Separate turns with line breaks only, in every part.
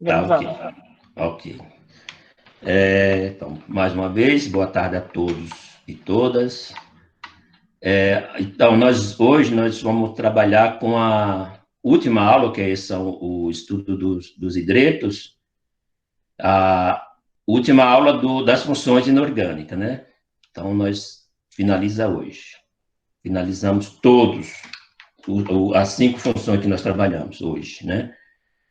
Tá, ok.
Gravando.
Ok. Então, mais uma vez, boa tarde a todos e todas. Então, hoje nós vamos trabalhar com a última aula, que são o estudo dos hidretos, a última aula das funções inorgânicas, né? Então, nós finaliza hoje. Finalizamos todos as 5 funções que nós trabalhamos hoje, né?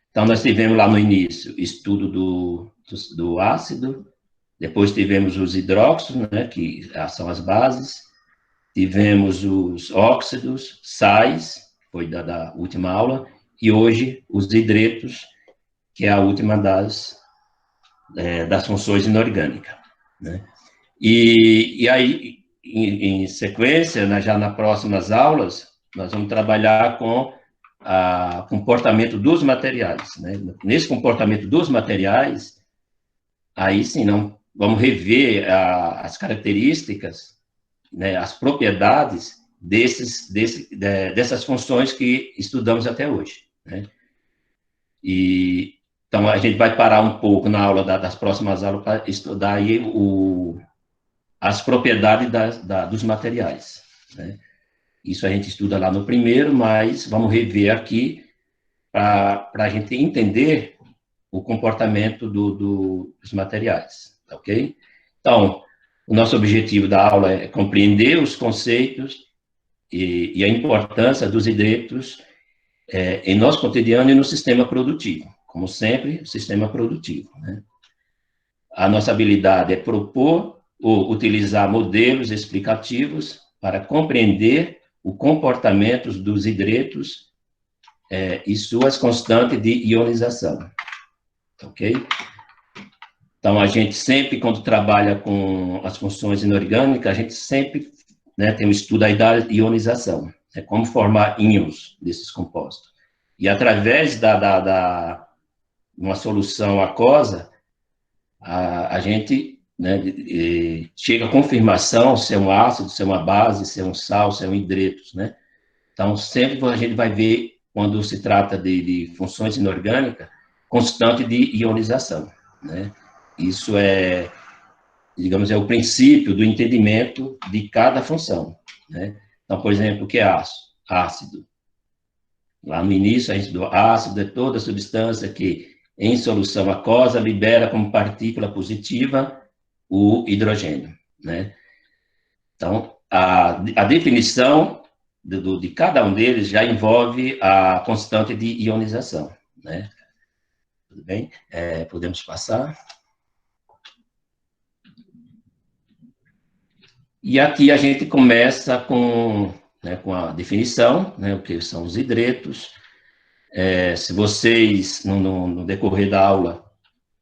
Então, nós tivemos lá no início estudo do ácido, depois tivemos os hidróxidos, né, que são as bases, tivemos os óxidos, sais, foi da última aula, e hoje os hidretos, que é a última das funções inorgânicas. Né? E aí, em sequência, né, já nas próximas aulas, nós vamos trabalhar com o comportamento dos materiais. Né? Nesse comportamento dos materiais, aí sim, não, vamos rever as características, né, as propriedades dessas funções que estudamos até hoje. Né? Então, a gente vai parar um pouco na aula das próximas aulas para estudar aí as propriedades dos materiais. Né? Isso a gente estuda lá no primeiro, mas vamos rever aqui para a gente entender o comportamento dos materiais, ok? Então, o nosso objetivo da aula é compreender os conceitos e a importância dos hidretos em nosso cotidiano e no sistema produtivo. Como sempre, o sistema produtivo. Né? A nossa habilidade é propor ou utilizar modelos explicativos para compreender o comportamento dos hidretos e suas constantes de ionização. Ok? Então, a gente sempre, quando trabalha com as funções inorgânicas, a gente sempre, né, tem um estudo aí da ionização, né, como formar íons desses compostos. E através uma solução aquosa, a gente, né, chega à confirmação se é um ácido, se é uma base, se é um sal, se é um hidretos, né? Então, sempre a gente vai ver, quando se trata de funções inorgânicas, constante de ionização, né? Isso é, digamos, é o princípio do entendimento de cada função, né? Então, por exemplo, o que é ácido? Ácido. Lá no início, a gente do ácido é toda substância que, em solução aquosa, libera como partícula positiva o hidrogênio, né? Então, a definição de cada um deles já envolve a constante de ionização, né? Tudo bem? Podemos passar. E aqui a gente começa com a definição, né, o que são os hidretos. Se vocês, no decorrer da aula,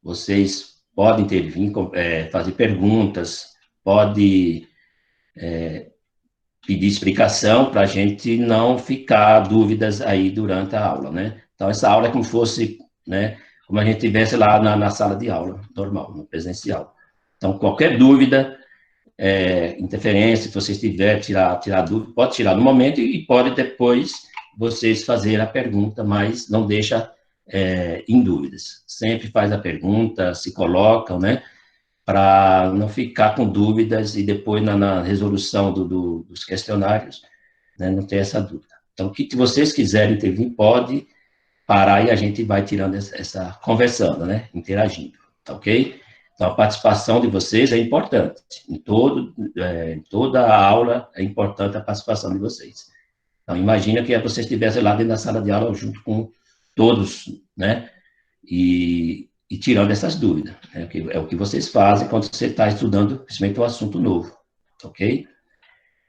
vocês podem intervir, fazer perguntas, pode pedir explicação para a gente não ficar dúvidas aí durante a aula, né? Então, essa aula é como fosse, né, como a gente estivesse lá na sala de aula, normal, no presencial. Então, qualquer dúvida, interferência, se vocês tiverem, tirar dúvida, pode tirar no momento e pode depois vocês fazer a pergunta, mas não deixa em dúvidas. Sempre faz a pergunta, se colocam, né, para não ficar com dúvidas e depois na resolução dos questionários, né, não ter essa dúvida. Então, o que vocês quiserem intervir, pode parar e a gente vai tirando conversando, né, interagindo, tá ok? Então, a participação de vocês é importante. Em toda a aula é importante a participação de vocês. Então, imagina que vocês estivessem lá dentro da sala de aula junto com todos, né? E tirando essas dúvidas. Né? É o que vocês fazem quando você está estudando, principalmente um assunto novo, ok?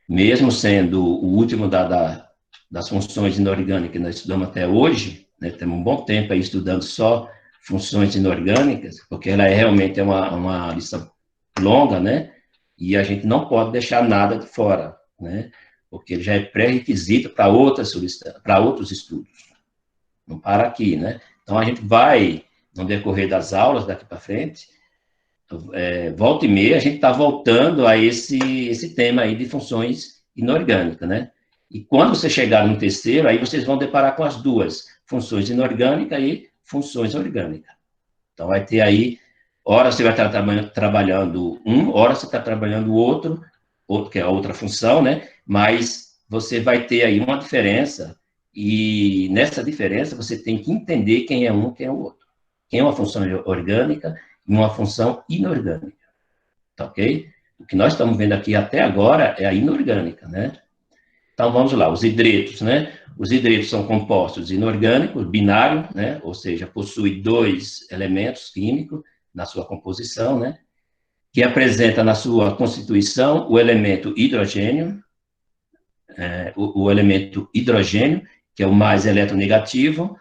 Mesmo sendo o último das funções inorgânicas que nós estudamos até hoje, né? Temos um bom tempo aí estudando só funções inorgânicas, porque ela realmente é uma lição longa, né? E a gente não pode deixar nada de fora, né? Porque ele já é pré-requisito para outros estudos. Não para aqui, né? Então, a gente vai, no decorrer das aulas daqui para frente, volta e meia, a gente está voltando a esse tema aí de funções inorgânicas, né? E quando você chegar no terceiro, aí vocês vão deparar com as duas, funções inorgânicas e funções orgânicas, Então, vai ter aí, hora você vai estar trabalhando um, hora você está trabalhando o outro, que é a outra função, né? Mas você vai ter aí uma diferença, e nessa diferença você tem que entender quem é um, quem é o outro. Quem é uma função orgânica e uma função inorgânica, tá ok? O que nós estamos vendo aqui até agora é a inorgânica, né? Então, vamos lá, os hidretos, né? Os hidretos são compostos inorgânicos, binário, né? Ou seja, possui dois elementos químicos na sua composição, né? Que apresenta na sua constituição o elemento hidrogênio, o elemento hidrogênio, que é o mais eletronegativo,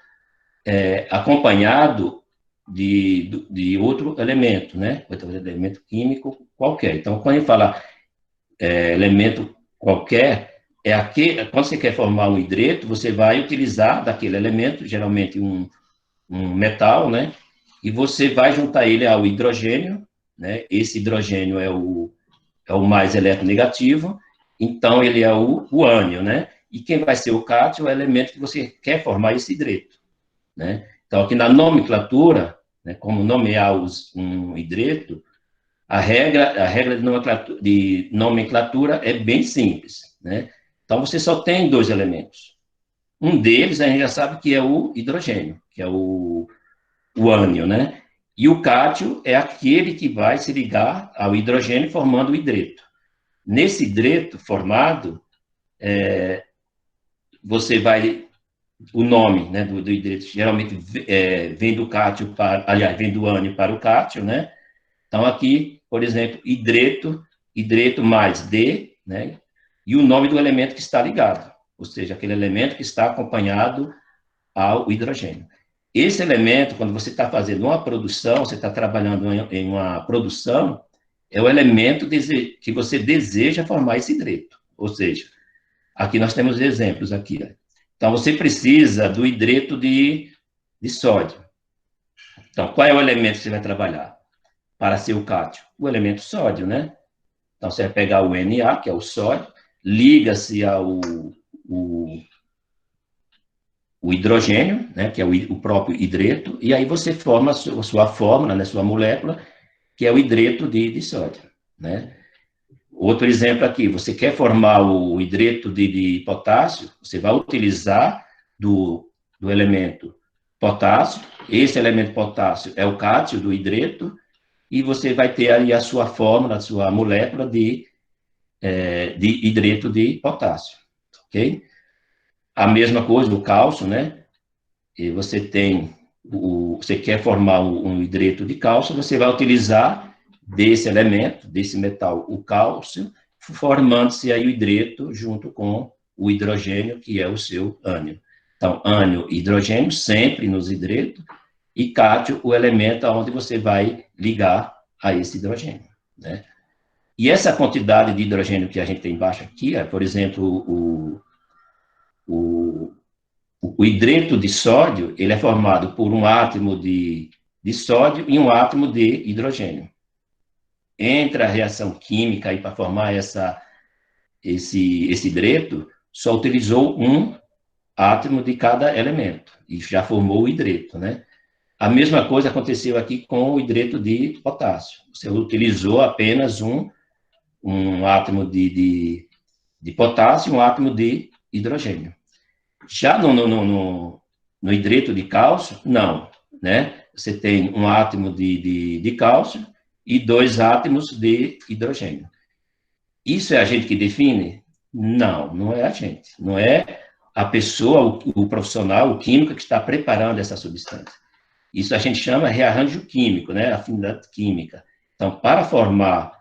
acompanhado de outro elemento, né? Outro elemento químico qualquer. Então, quando a gente fala elemento qualquer, quando você quer formar um hidreto, você vai utilizar daquele elemento, geralmente um metal, né? E você vai juntar ele ao hidrogênio, né? Esse hidrogênio é o mais eletronegativo, então ele é o ânion, né? E quem vai ser o cátion é o elemento que você quer formar esse hidreto, né? Então, aqui na nomenclatura, né, como nomear um hidreto, a regra de nomenclatura é bem simples, né? Então, você só tem dois elementos. Um deles, a gente já sabe que é o hidrogênio, que é o ânion, né? E o cátion é aquele que vai se ligar ao hidrogênio formando o hidreto. Nesse hidreto formado, você vai... O nome, né, do hidreto geralmente vem do cátion aliás, vem do ânion para o cátion, né? Então, aqui, por exemplo, hidreto mais D, né? E o nome do elemento que está ligado, ou seja, aquele elemento que está acompanhado ao hidrogênio. Esse elemento, quando você está fazendo uma produção, você está trabalhando em uma produção, é o elemento que você deseja formar esse hidreto. Ou seja, aqui nós temos exemplos aqui. Ó. Então, você precisa do hidreto de sódio. Então, qual é o elemento que você vai trabalhar? Para ser o cátion, o elemento sódio, né? Então, você vai pegar o Na, que é o sódio, liga-se o hidrogênio, né, que é o próprio hidreto, e aí você forma a sua fórmula, né, sua molécula, que é o hidreto de sódio, né? Outro exemplo aqui, você quer formar o hidreto de potássio, você vai utilizar do elemento potássio, esse elemento potássio é o cátion do hidreto, e você vai ter aí a sua fórmula, a sua molécula de hidreto de potássio, ok? A mesma coisa do cálcio, né? E você tem, você quer formar um hidreto de cálcio, você vai utilizar desse elemento, desse metal, o cálcio, formando-se aí o hidreto junto com o hidrogênio, que é o seu ânion. Então, ânion e hidrogênio sempre nos hidretos, e cátion, o elemento onde você vai ligar a esse hidrogênio, né? E essa quantidade de hidrogênio que a gente tem embaixo aqui, por exemplo, o hidreto de sódio, ele é formado por um átomo de sódio e um átomo de hidrogênio. Entre a reação química para formar esse hidreto, só utilizou um átomo de cada elemento, e já formou o hidreto, né? A mesma coisa aconteceu aqui com o hidreto de potássio. Você utilizou apenas um átomo de potássio e um átomo de hidrogênio. Já no hidreto de cálcio, não, né? Você tem um átomo de cálcio e dois átomos de hidrogênio. Isso é a gente que define? Não, não é a gente. Não é a pessoa, o profissional, o químico que está preparando essa substância. Isso a gente chama rearranjo químico, né? Afinidade química. Então, para formar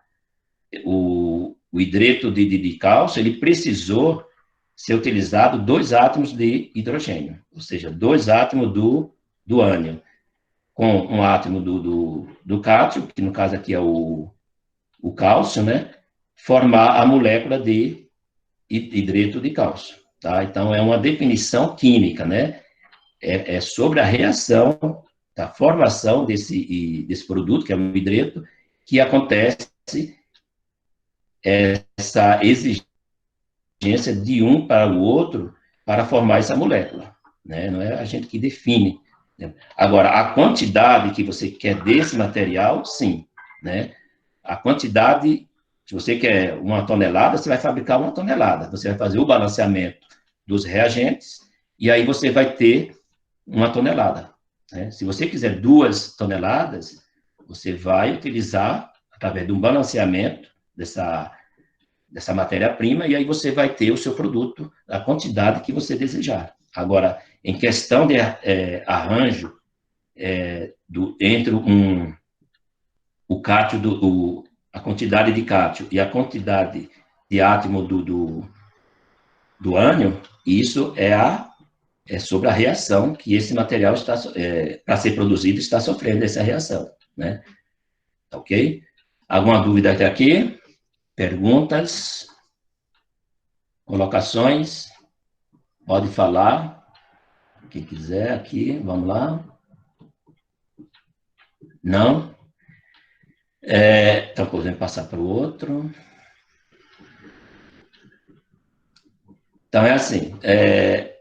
o hidreto de cálcio, ele precisou ser utilizado dois átomos de hidrogênio, ou seja, dois átomos do ânion, com um átomo do cátion, que no caso aqui é o cálcio, né? Formar a molécula de hidreto de cálcio, tá? Então, é uma definição química, né? É sobre a reação, a formação desse produto, que é o hidreto, que acontece essa exigência de um para o outro para formar essa molécula, né? Não é a gente que define Agora, a quantidade que você quer desse material, sim, né? A quantidade, se você quer 1 tonelada, você vai fabricar 1 tonelada. Você vai fazer o balanceamento dos reagentes e aí você vai ter 1 tonelada. Né? Se você quiser 2 toneladas, você vai utilizar, através de um balanceamento dessa matéria-prima, e aí você vai ter o seu produto, a quantidade que você desejar. Agora, em questão de arranjo, entre o cátio, a quantidade de cátio e a quantidade de átomo do ânion, isso é sobre a reação que esse material está, para ser produzido, está sofrendo essa reação, né? Ok? Alguma dúvida até aqui? Perguntas? Colocações? Pode falar. Quem quiser aqui, vamos lá. Não? Então, podemos passar para o outro. Então, é assim, é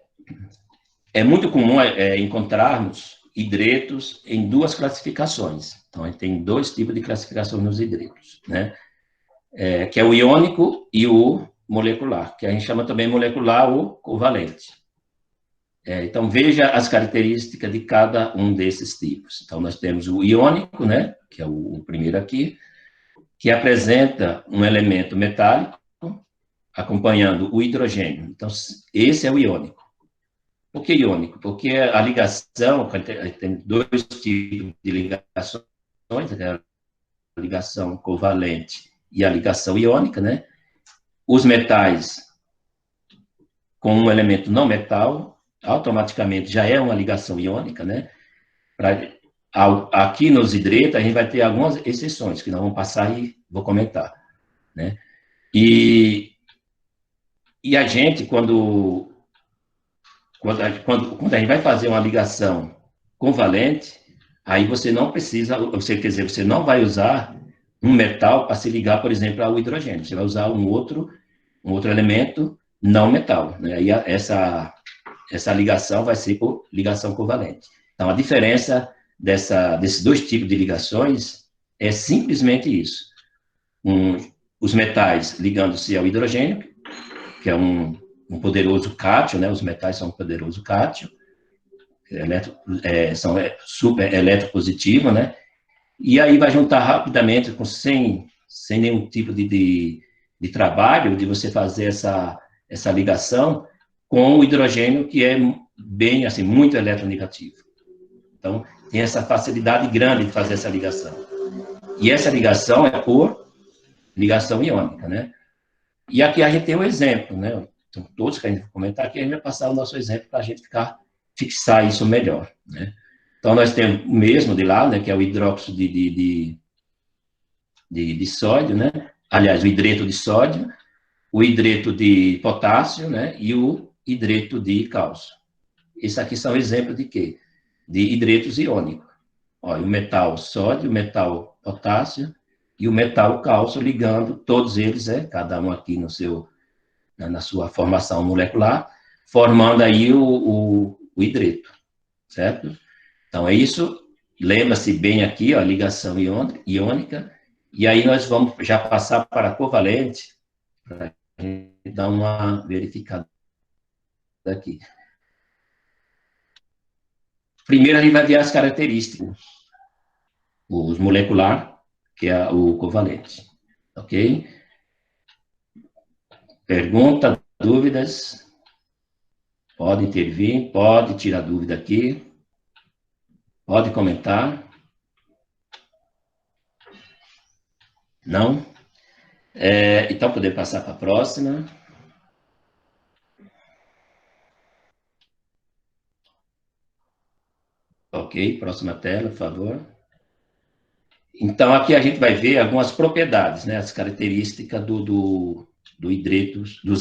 muito comum encontrarmos hidretos em 2 classificações. Então, a gente tem 2 tipos de classificação nos hidretos, né? Que é o iônico e o molecular, que a gente chama também molecular ou covalente. Então, veja as características de cada um desses tipos. Então, nós temos o iônico, né, que é o primeiro aqui, que apresenta um elemento metálico acompanhando o hidrogênio. Então, esse é o iônico. Por que iônico? Porque a ligação, tem 2 tipos de ligações, a ligação covalente e a ligação iônica, né? Os metais com um elemento não metal, automaticamente já é uma ligação iônica, né? Aqui nos hidretos, a gente vai ter algumas exceções, que nós vamos passar e vou comentar, né? E a gente, quando a gente vai fazer uma ligação covalente, aí você não precisa, quer dizer, você não vai usar um metal para se ligar, por exemplo, ao hidrogênio. Você vai usar um outro elemento não metal. Né? Aí essa ligação vai ser por ligação covalente. Então, a diferença desses 2 tipos de ligações é simplesmente isso. Os metais ligando-se ao hidrogênio, que é um poderoso cátion, né? Os metais são um poderoso cátion, são super eletropositivos, né? E aí vai juntar rapidamente, sem nenhum tipo de trabalho, de você fazer essa ligação com o hidrogênio, que é bem, assim, muito eletronegativo. Então, tem essa facilidade grande de fazer essa ligação. E essa ligação é por ligação iônica, né? E aqui a gente tem um exemplo, né? Então, todos que a gente vai comentar aqui, a gente vai passar o nosso exemplo para a gente fixar isso melhor, né? Então, nós temos o mesmo de lá, né, que é o hidróxido de sódio, né? Aliás, o hidreto de sódio, o hidreto de potássio, né? E o hidreto de cálcio. Esses aqui são exemplos de quê? De hidretos iônicos. Olha, o metal sódio, o metal potássio e o metal cálcio ligando, todos eles, cada um aqui na sua formação molecular, formando aí o hidreto, certo? Então, é isso. Lembra-se bem aqui, ó, a ligação iônica, e aí nós vamos já passar para a covalente, para a gente dar uma verificada aqui. Primeiro, a gente vai ver as características, os molecular, que é o covalente, ok? Pergunta, dúvidas? Pode intervir, pode tirar dúvida aqui, pode comentar. Não? Então, poder passar para a próxima. Ok, próxima tela, por favor. Então, aqui a gente vai ver algumas propriedades, né, as características dos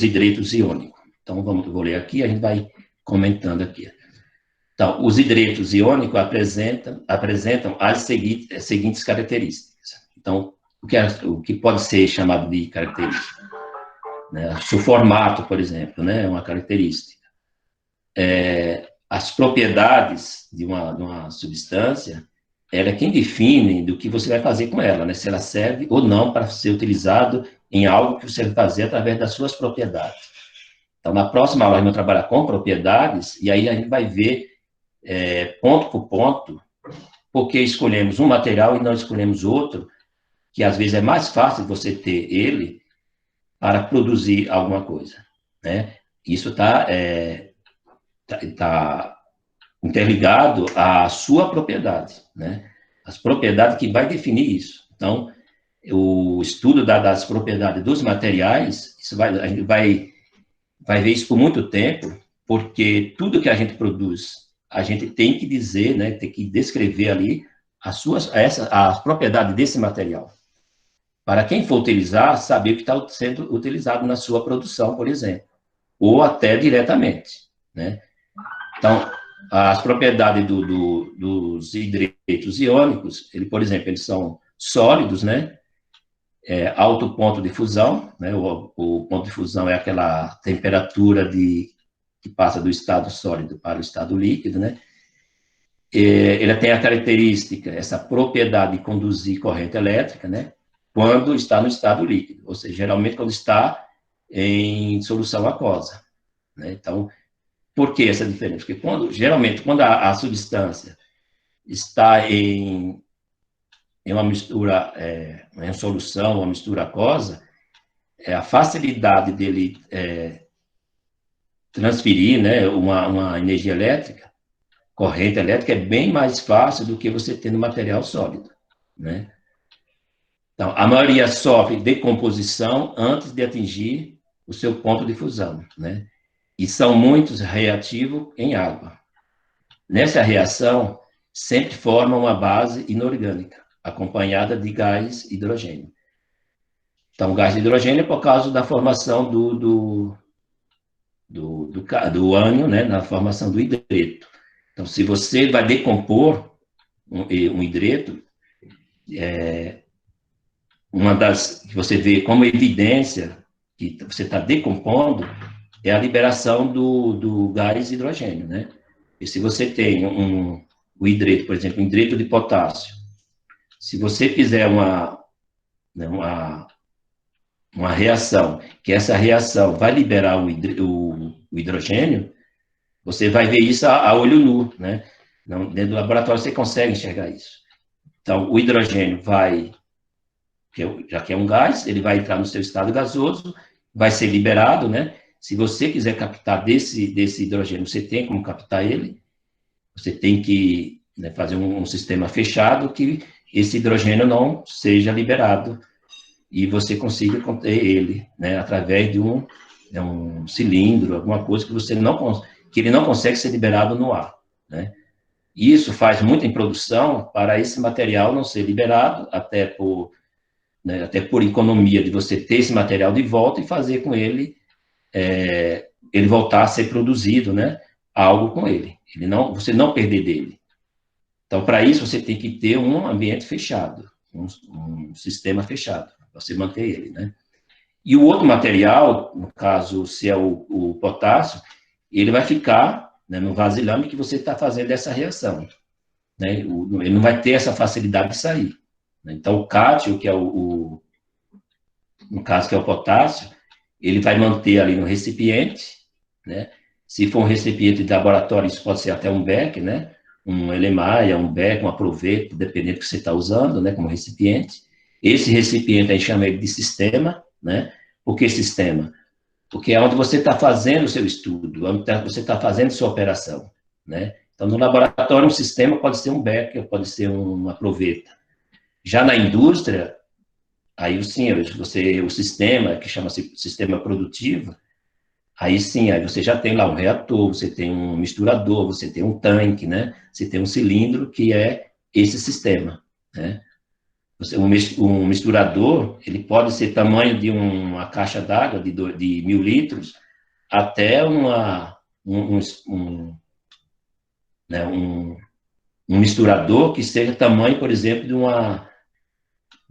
hidretos iônicos. Então, vou ler aqui, a gente vai comentando aqui. Então, os hidretos iônicos apresentam as seguintes características. Então, o que pode ser chamado de característica? Né? O seu formato, por exemplo, né, é uma característica. as propriedades de uma substância, ela é quem define do que você vai fazer com ela, né? Se ela serve ou não para ser utilizado em algo que você vai fazer através das suas propriedades. Então, na próxima aula, a gente vai trabalhar com propriedades, e aí a gente vai ver, ponto por ponto, por que escolhemos um material e não escolhemos outro, que às vezes é mais fácil você ter ele para produzir alguma coisa, né? Isso tá interligado à sua propriedade, né? As propriedades que vai definir isso. Então, o estudo das propriedades dos materiais, a gente vai ver isso por muito tempo, porque tudo que a gente produz, a gente tem que dizer, né, tem que descrever ali as propriedades desse material. Para quem for utilizar, saber o que está sendo utilizado na sua produção, por exemplo, ou até diretamente, né? Então, as propriedades dos hidretos iônicos, por exemplo, eles são sólidos, né? Alto ponto de fusão, né? O ponto de fusão é aquela temperatura que passa do estado sólido para o estado líquido, né? Ele tem a característica, essa propriedade de conduzir corrente elétrica, né? Quando está no estado líquido, ou seja, geralmente quando está em solução aquosa, né? Então, por que essa diferença? Porque geralmente, quando a substância está em uma mistura, em solução, uma mistura aquosa, a facilidade dele transferir, né, uma energia elétrica, corrente elétrica, é bem mais fácil do que você ter no material sólido, né? Então, a maioria sofre decomposição antes de atingir o seu ponto de fusão, né? E são muitos reativos em água. Nessa reação, sempre forma uma base inorgânica, acompanhada de gás hidrogênio. Então, o gás de hidrogênio é por causa da formação do ânion, né, na formação do hidreto. Então, se você vai decompor um hidreto, uma das que você vê como evidência que você está decompondo é a liberação do gás hidrogênio, né? E se você tem o hidreto, por exemplo, um hidreto de potássio, se você fizer uma reação, que essa reação vai liberar o hidrogênio, você vai ver isso a olho nu, né? Dentro do laboratório você consegue enxergar isso. Então, o hidrogênio já que é um gás, ele vai entrar no seu estado gasoso, vai ser liberado, né? Se você quiser captar desse hidrogênio, você tem como captar ele, você tem que, né, fazer um sistema fechado que esse hidrogênio não seja liberado e você consiga conter ele, né, através de um cilindro, alguma coisa que ele não consegue ser liberado no ar, né? Isso faz muito em produção para esse material não ser liberado, até por economia de você ter esse material de volta e fazer com ele, ele voltar a ser produzido, né, algo com ele. Você não perder dele. Então, para isso, você tem que ter um ambiente fechado, um sistema fechado, para você manter ele, né? E o outro material, no caso, se é o potássio, ele vai ficar, né, no vasilhame que você está fazendo essa reação, né? Ele não vai ter essa facilidade de sair, né? Então, o cátio, que é no caso que é o potássio, ele vai manter ali no recipiente, né? Se for um recipiente de laboratório, isso pode ser até um beck, né? Um Elemaia, um beck, um aproveito, dependendo do que você está usando, né, como recipiente. Esse recipiente a gente chama ele de sistema, né? Por que sistema? Porque é onde você está fazendo o seu estudo, onde você está fazendo sua operação, né? Então, no laboratório, um sistema pode ser um beck, pode ser uma proveta. Já na indústria, aí sim, o sistema, que chama-se sistema produtivo, aí sim, aí você já tem lá um reator, você tem um misturador, você tem um tanque, né? Você tem um cilindro que é esse sistema, né? Um misturador, ele pode ser tamanho de uma caixa d'água de 1.000 litros até né, um misturador que seja tamanho, por exemplo, de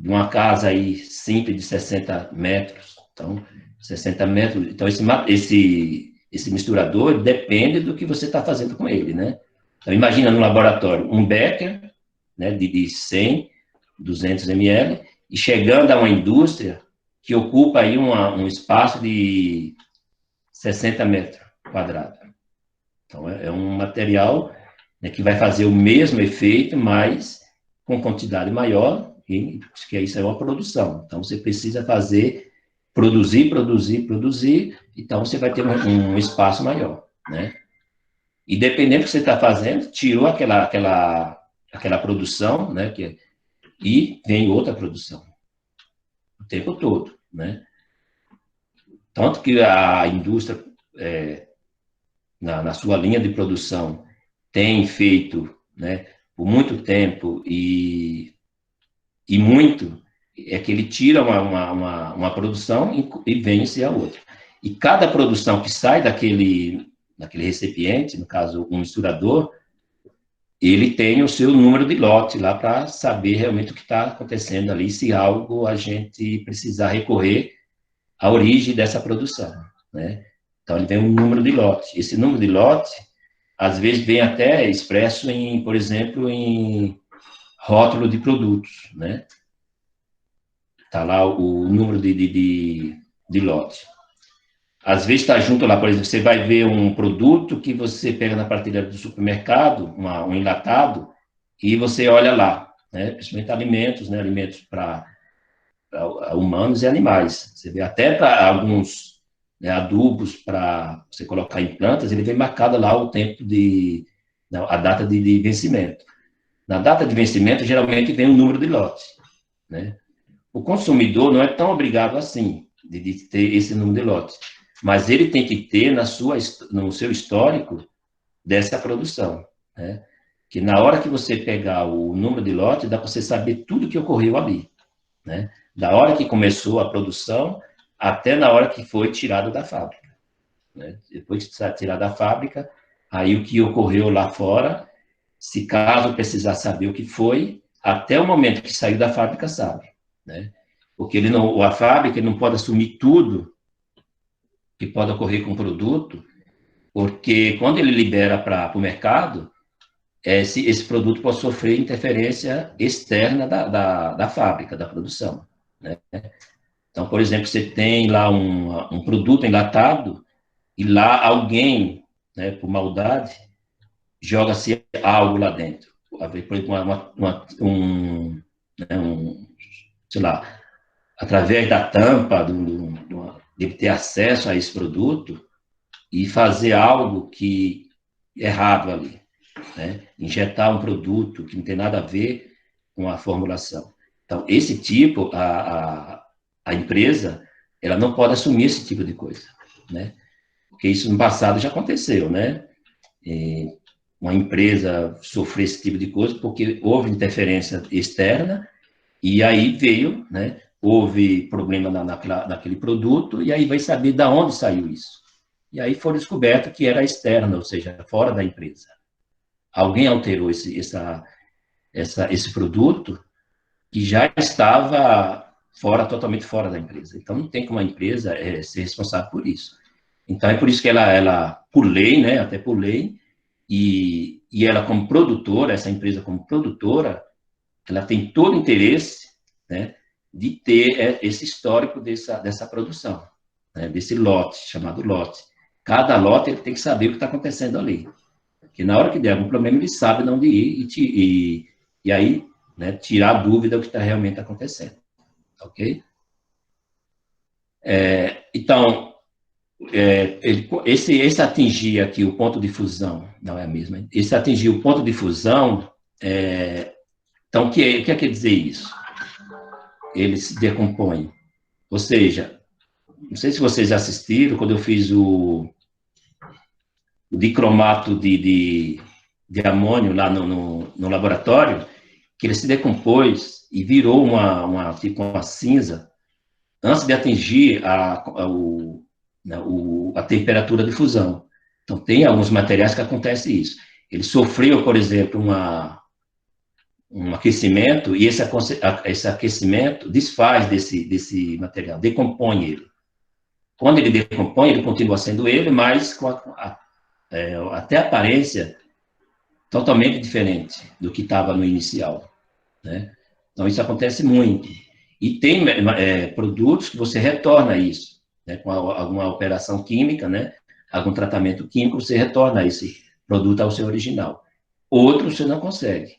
uma casa aí simples de 60 metros. Então, 60 metros. Então, esse esse misturador depende do que você está fazendo com ele, né? Então, imagina no laboratório um becker, né, de 100, 200 ml, e chegando a uma indústria que ocupa aí um espaço de 60 metros quadrados. Então, é um material, né, que vai fazer o mesmo efeito, mas com quantidade maior, e que isso é uma produção. Então, você precisa produzir, então você vai ter um espaço maior, né? E dependendo do que você está fazendo, tirou aquela produção, né, e vem outra produção, o tempo todo, né? Tanto que a indústria, na sua linha de produção, tem feito, né, por muito tempo e muito, é que ele tira uma produção e vence a outra. E cada produção que sai daquele recipiente, no caso, um misturador, ele tem o seu número de lote lá para saber realmente o que está acontecendo ali, se algo a gente precisar recorrer à origem dessa produção, né? Então, ele tem um número de lote. Esse número de lote, às vezes, vem até expresso em, por exemplo, em rótulo de produtos, né? Está lá o número de lote. Às vezes está junto lá, por exemplo, você vai ver um produto que você pega na prateleira do supermercado, um enlatado, e você olha lá, né? Principalmente alimentos, né? Alimentos para humanos e animais. Você vê até para alguns, né, adubos para você colocar em plantas, ele vem marcado lá o tempo a data de vencimento. Na data de vencimento, geralmente vem o número de lote, né? O consumidor não é tão obrigado assim de ter esse número de lote, mas ele tem que ter no seu histórico dessa produção, né? Que na hora que você pegar o número de lote, dá para você saber tudo que ocorreu ali, né? Da hora que começou a produção até na hora que foi tirado da fábrica, né? Depois que está tirado da fábrica, aí o que ocorreu lá fora, se caso precisar saber o que foi, até o momento que saiu da fábrica, sabe, né? Porque a fábrica não pode assumir tudo que pode ocorrer com o produto, porque quando ele libera para o mercado, esse produto pode sofrer interferência externa da fábrica, da produção, né? Então, por exemplo, você tem lá um produto enlatado e lá alguém, né, por maldade, joga-se algo lá dentro. Por exemplo, sei lá, através da tampa, de ter acesso a esse produto e fazer algo que é errado ali, né? Injetar um produto que não tem nada a ver com a formulação. Então, esse tipo, a empresa, ela não pode assumir esse tipo de coisa, né? Porque isso no passado já aconteceu, né? Uma empresa sofrer esse tipo de coisa porque houve interferência externa e aí veio, né? Houve problema naquele produto e aí vai saber de onde saiu isso. E aí foi descoberto que era externa, ou seja, fora da empresa. Alguém alterou esse produto que já estava totalmente fora da empresa. Então, não tem como a empresa ser responsável por isso. Então, é por isso que ela por lei, né, até por lei, e ela como produtora, essa empresa como produtora, ela tem todo o interesse, né, de ter esse histórico dessa produção, né, desse lote, chamado lote. Cada lote ele tem que saber o que está acontecendo ali. Porque na hora que der algum problema, ele sabe de onde ir e aí, né, tirar a dúvida do que está realmente acontecendo. Ok? Então, esse atingir aqui o ponto de fusão, não é a mesma, esse atingir o ponto de fusão, então, o que quer dizer isso? Ele se decompõe. Ou seja, não sei se vocês já assistiram, quando eu fiz o dicromato de amônio lá no laboratório, que ele se decompôs e virou tipo uma cinza antes de atingir a temperatura de fusão. Então, tem alguns materiais que acontece isso. Ele sofreu, por exemplo, um aquecimento, e esse aquecimento desfaz desse material, decompõe ele. Quando ele decompõe, ele continua sendo ele, mas com até a aparência totalmente diferente do que estava no inicial, né? Então, isso acontece muito. E tem produtos que você retorna isso, né? Com alguma operação química, né? Algum tratamento químico, você retorna esse produto ao seu original. Outros você não consegue.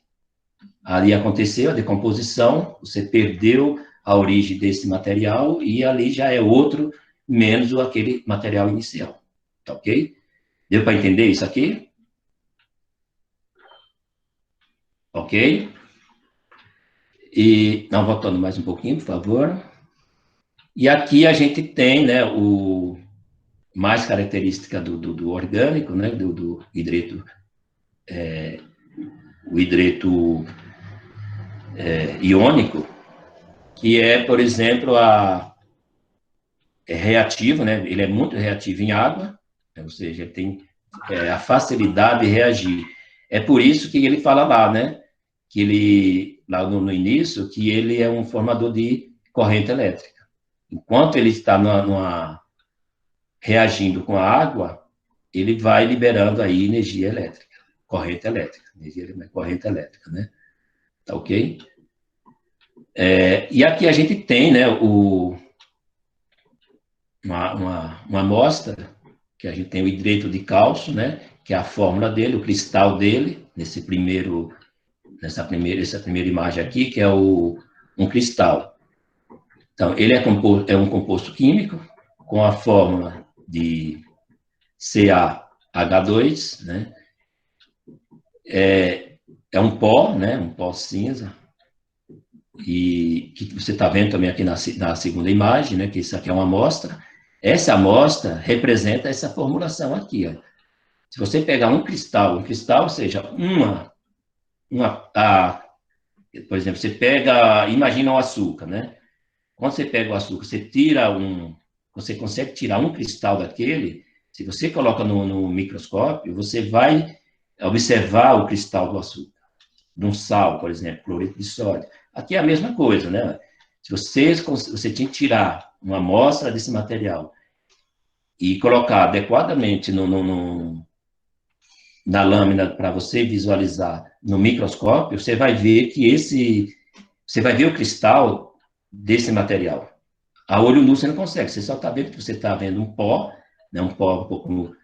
Ali aconteceu a decomposição, você perdeu a origem desse material e ali já é outro, menos aquele material inicial. Tá ok? Deu para entender isso aqui? Ok? E, não, voltando mais um pouquinho, por favor. E aqui a gente tem, né, o mais característica do orgânico, né, do hidreto, o hidreto iônico, que é, por exemplo, reativo, né, ele é muito reativo em água, né, ou seja, ele tem a facilidade de reagir. É por isso que ele fala lá, né, que ele, lá no início, que ele é um formador de corrente elétrica. Enquanto ele está reagindo com a água, ele vai liberando aí energia elétrica, corrente elétrica, corrente elétrica, né? Tá ok? E aqui a gente tem, né, uma amostra, que a gente tem o hidreto de cálcio, né, que é a fórmula dele, o cristal dele, essa primeira imagem aqui, que é um cristal. Então, ele é um composto químico com a fórmula de CaH2, né? É um pó, né? Um pó cinza, e que você está vendo também aqui na segunda imagem, né? Que isso aqui é uma amostra. Essa amostra representa essa formulação aqui, ó. Se você pegar um cristal, ou seja, por exemplo, você pega, imagina o açúcar, né? Quando você pega o açúcar, você consegue tirar um cristal daquele, se você coloca no microscópio, você vai observar o cristal do açúcar. De um sal, por exemplo, cloreto de sódio. Aqui é a mesma coisa, né? Se você tinha que tirar uma amostra desse material e colocar adequadamente na lâmina para você visualizar no microscópio, você vai ver você vai ver o cristal desse material. A olho nu você não consegue, você só está vendo que você está vendo um pó, né, um pó um pouco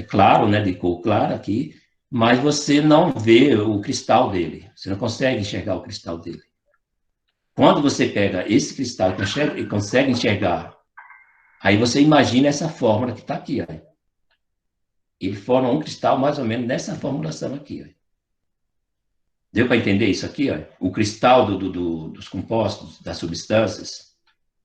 claro, né, de cor clara aqui, mas você não vê o cristal dele, você não consegue enxergar o cristal dele. Quando você pega esse cristal e consegue enxergar, aí você imagina essa fórmula que está aqui, ó. Ele forma um cristal mais ou menos nessa formulação aqui, ó. Deu para entender isso aqui, ó? O cristal dos compostos, das substâncias,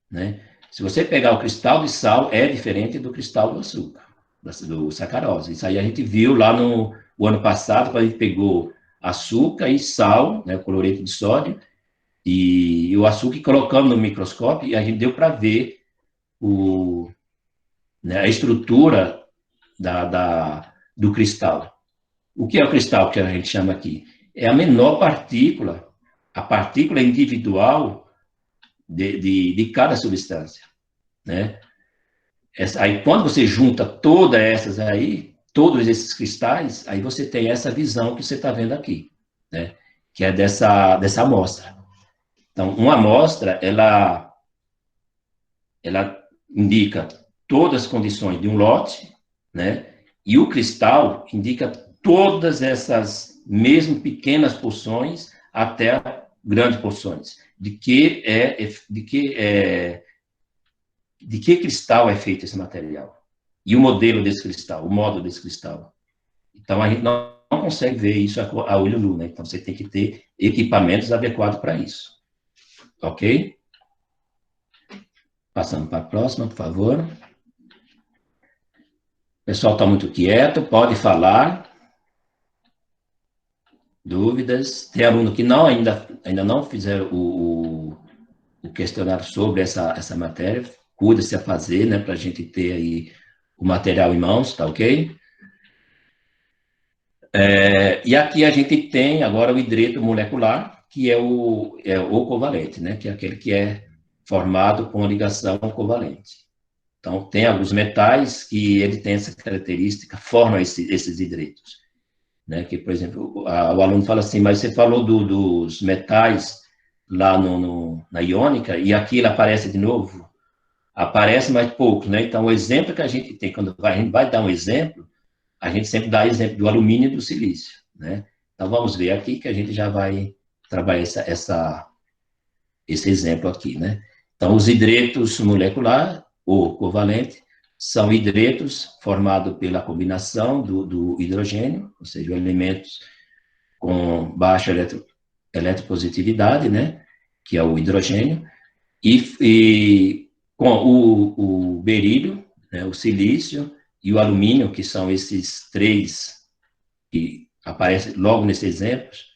né? Se você pegar o cristal de sal, é diferente do cristal do açúcar, do sacarose. Isso aí a gente viu lá no ano passado, quando a gente pegou açúcar e sal, né, o cloreto de sódio, e o açúcar, colocando no microscópio, e a gente deu para ver né, a estrutura do cristal. O que é o cristal que a gente chama aqui? É a menor partícula, a partícula individual de cada substância, né? Aí, quando você junta todas essas aí, todos esses cristais, aí você tem essa visão que você está vendo aqui, né? Que é dessa amostra. Então, uma amostra, ela indica todas as condições de um lote, né? E o cristal indica todas essas, mesmo pequenas porções, até grandes porções. De que cristal é feito esse material? E o modelo desse cristal, o modo desse cristal. Então, a gente não consegue ver isso a olho nu, né? Então, você tem que ter equipamentos adequados para isso. Ok? Passando para a próxima, por favor. O pessoal está muito quieto, pode falar. Dúvidas? Tem aluno que ainda não fizeram o questionário sobre essa matéria. Cuida-se a fazer, né? Para a gente ter aí o material em mãos, tá ok? E aqui a gente tem agora o hidreto molecular, que é o covalente, né? Que é aquele que é formado com ligação covalente. Então, tem alguns metais que ele tem essa característica, formam esses hidretos. Né? Que, por exemplo, o aluno fala assim, mas você falou dos metais lá na iônica, e aqui ele aparece de novo? Aparece, mas pouco, né? Então, o exemplo que a gente tem, quando a gente vai dar um exemplo, a gente sempre dá exemplo do alumínio e do silício, né? Então, vamos ver aqui que a gente já vai trabalhar esse exemplo aqui, né? Então, os hidretos molecular ou covalente são hidretos formados pela combinação do hidrogênio, ou seja, elementos com baixa eletropositividade, né? Que é o hidrogênio, e com o berílio, né, o silício e o alumínio, que são esses três que aparecem logo nesses exemplos,